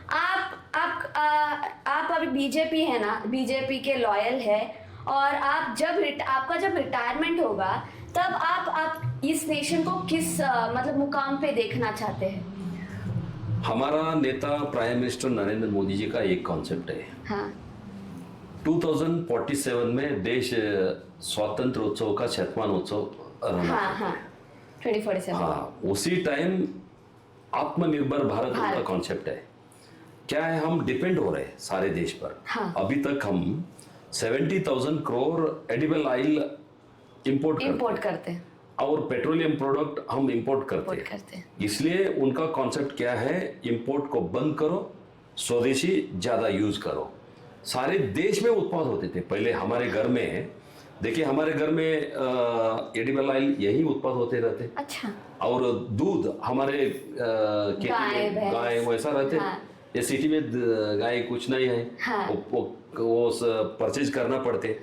आप अभी बीजेपी है ना, बीजेपी के लॉयल है, और आप आपका जब रिटायरमेंट होगा तब आप इस नेशन को किस मतलब मुकाम पे देखना चाहते हैं? हमारा नेता प्राइम मिनिस्टर नरेंद्र मोदी जी का एक कॉन्सेप्ट है. हाँ. 2047 में देश स्वतंत्र उत्सव का 60वां उत्सव हाँ. 2047. हाँ, उसी टाइम आत्मनिर्भर भारत का कॉन्सेप्ट है. क्या है, हम डिपेंड हो रहे हैं सारे देश पर. अभी तक हम 70,000 करोड़ एडिबल ऑयल इंपोर्ट करते हैं, और पेट्रोलियम प्रोडक्ट हम इंपोर्ट करते हैं. इसलिए उनका कॉन्सेप्ट क्या है, इंपोर्ट को बंद करो, स्वदेशी ज्यादा यूज करो. सारे देश में उत्पाद होते थे पहले. हमारे घर में देखिए, हमारे घर में एडिबल ऑयल यही उत्पाद होते रहते. अच्छा. और दूध हमारे गाय वैसा रहते. ये सिटी में गाय कुछ नहीं है. वो परचेज करना पड़ते.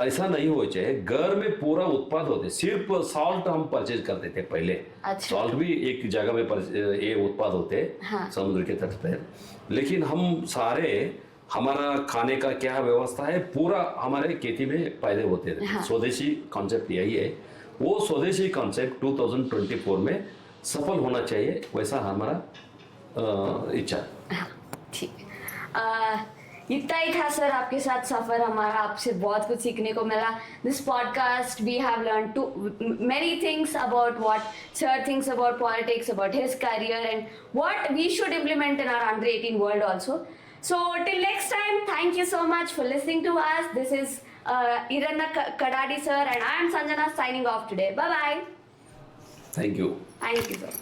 ऐसा नहीं हो चाहिए. घर में पूरा उत्पाद होते. सिर्फ सॉल्ट हम परचेज करते थे पहले. सॉल्ट भी एक जगह में ये उत्पाद होते समुद्र के तट पर. लेकिन हम सारे, हमारा खाने का क्या व्यवस्था है, पूरा हमारे खेती में पैदा होते थे. स्वदेशी कॉन्सेप्ट यही है. वो स्वदेशी कॉन्सेप्ट 2024 में सफल होना चाहिए, वैसा हमारा इच्छा। हाँ, ठीक है। इतना ही था सर आपके साथ सफर हमारा, आपसे बहुत कुछ सीखने को मिला। This podcast we have learn to many things about what sir thinks about politics, about his career and what we should implement in our under 18 world also. So till next time, thank you so much for listening to us. This is Iranna Kadadi sir and I am Sanjana signing off today. Bye bye. Thank you. Thank you sir.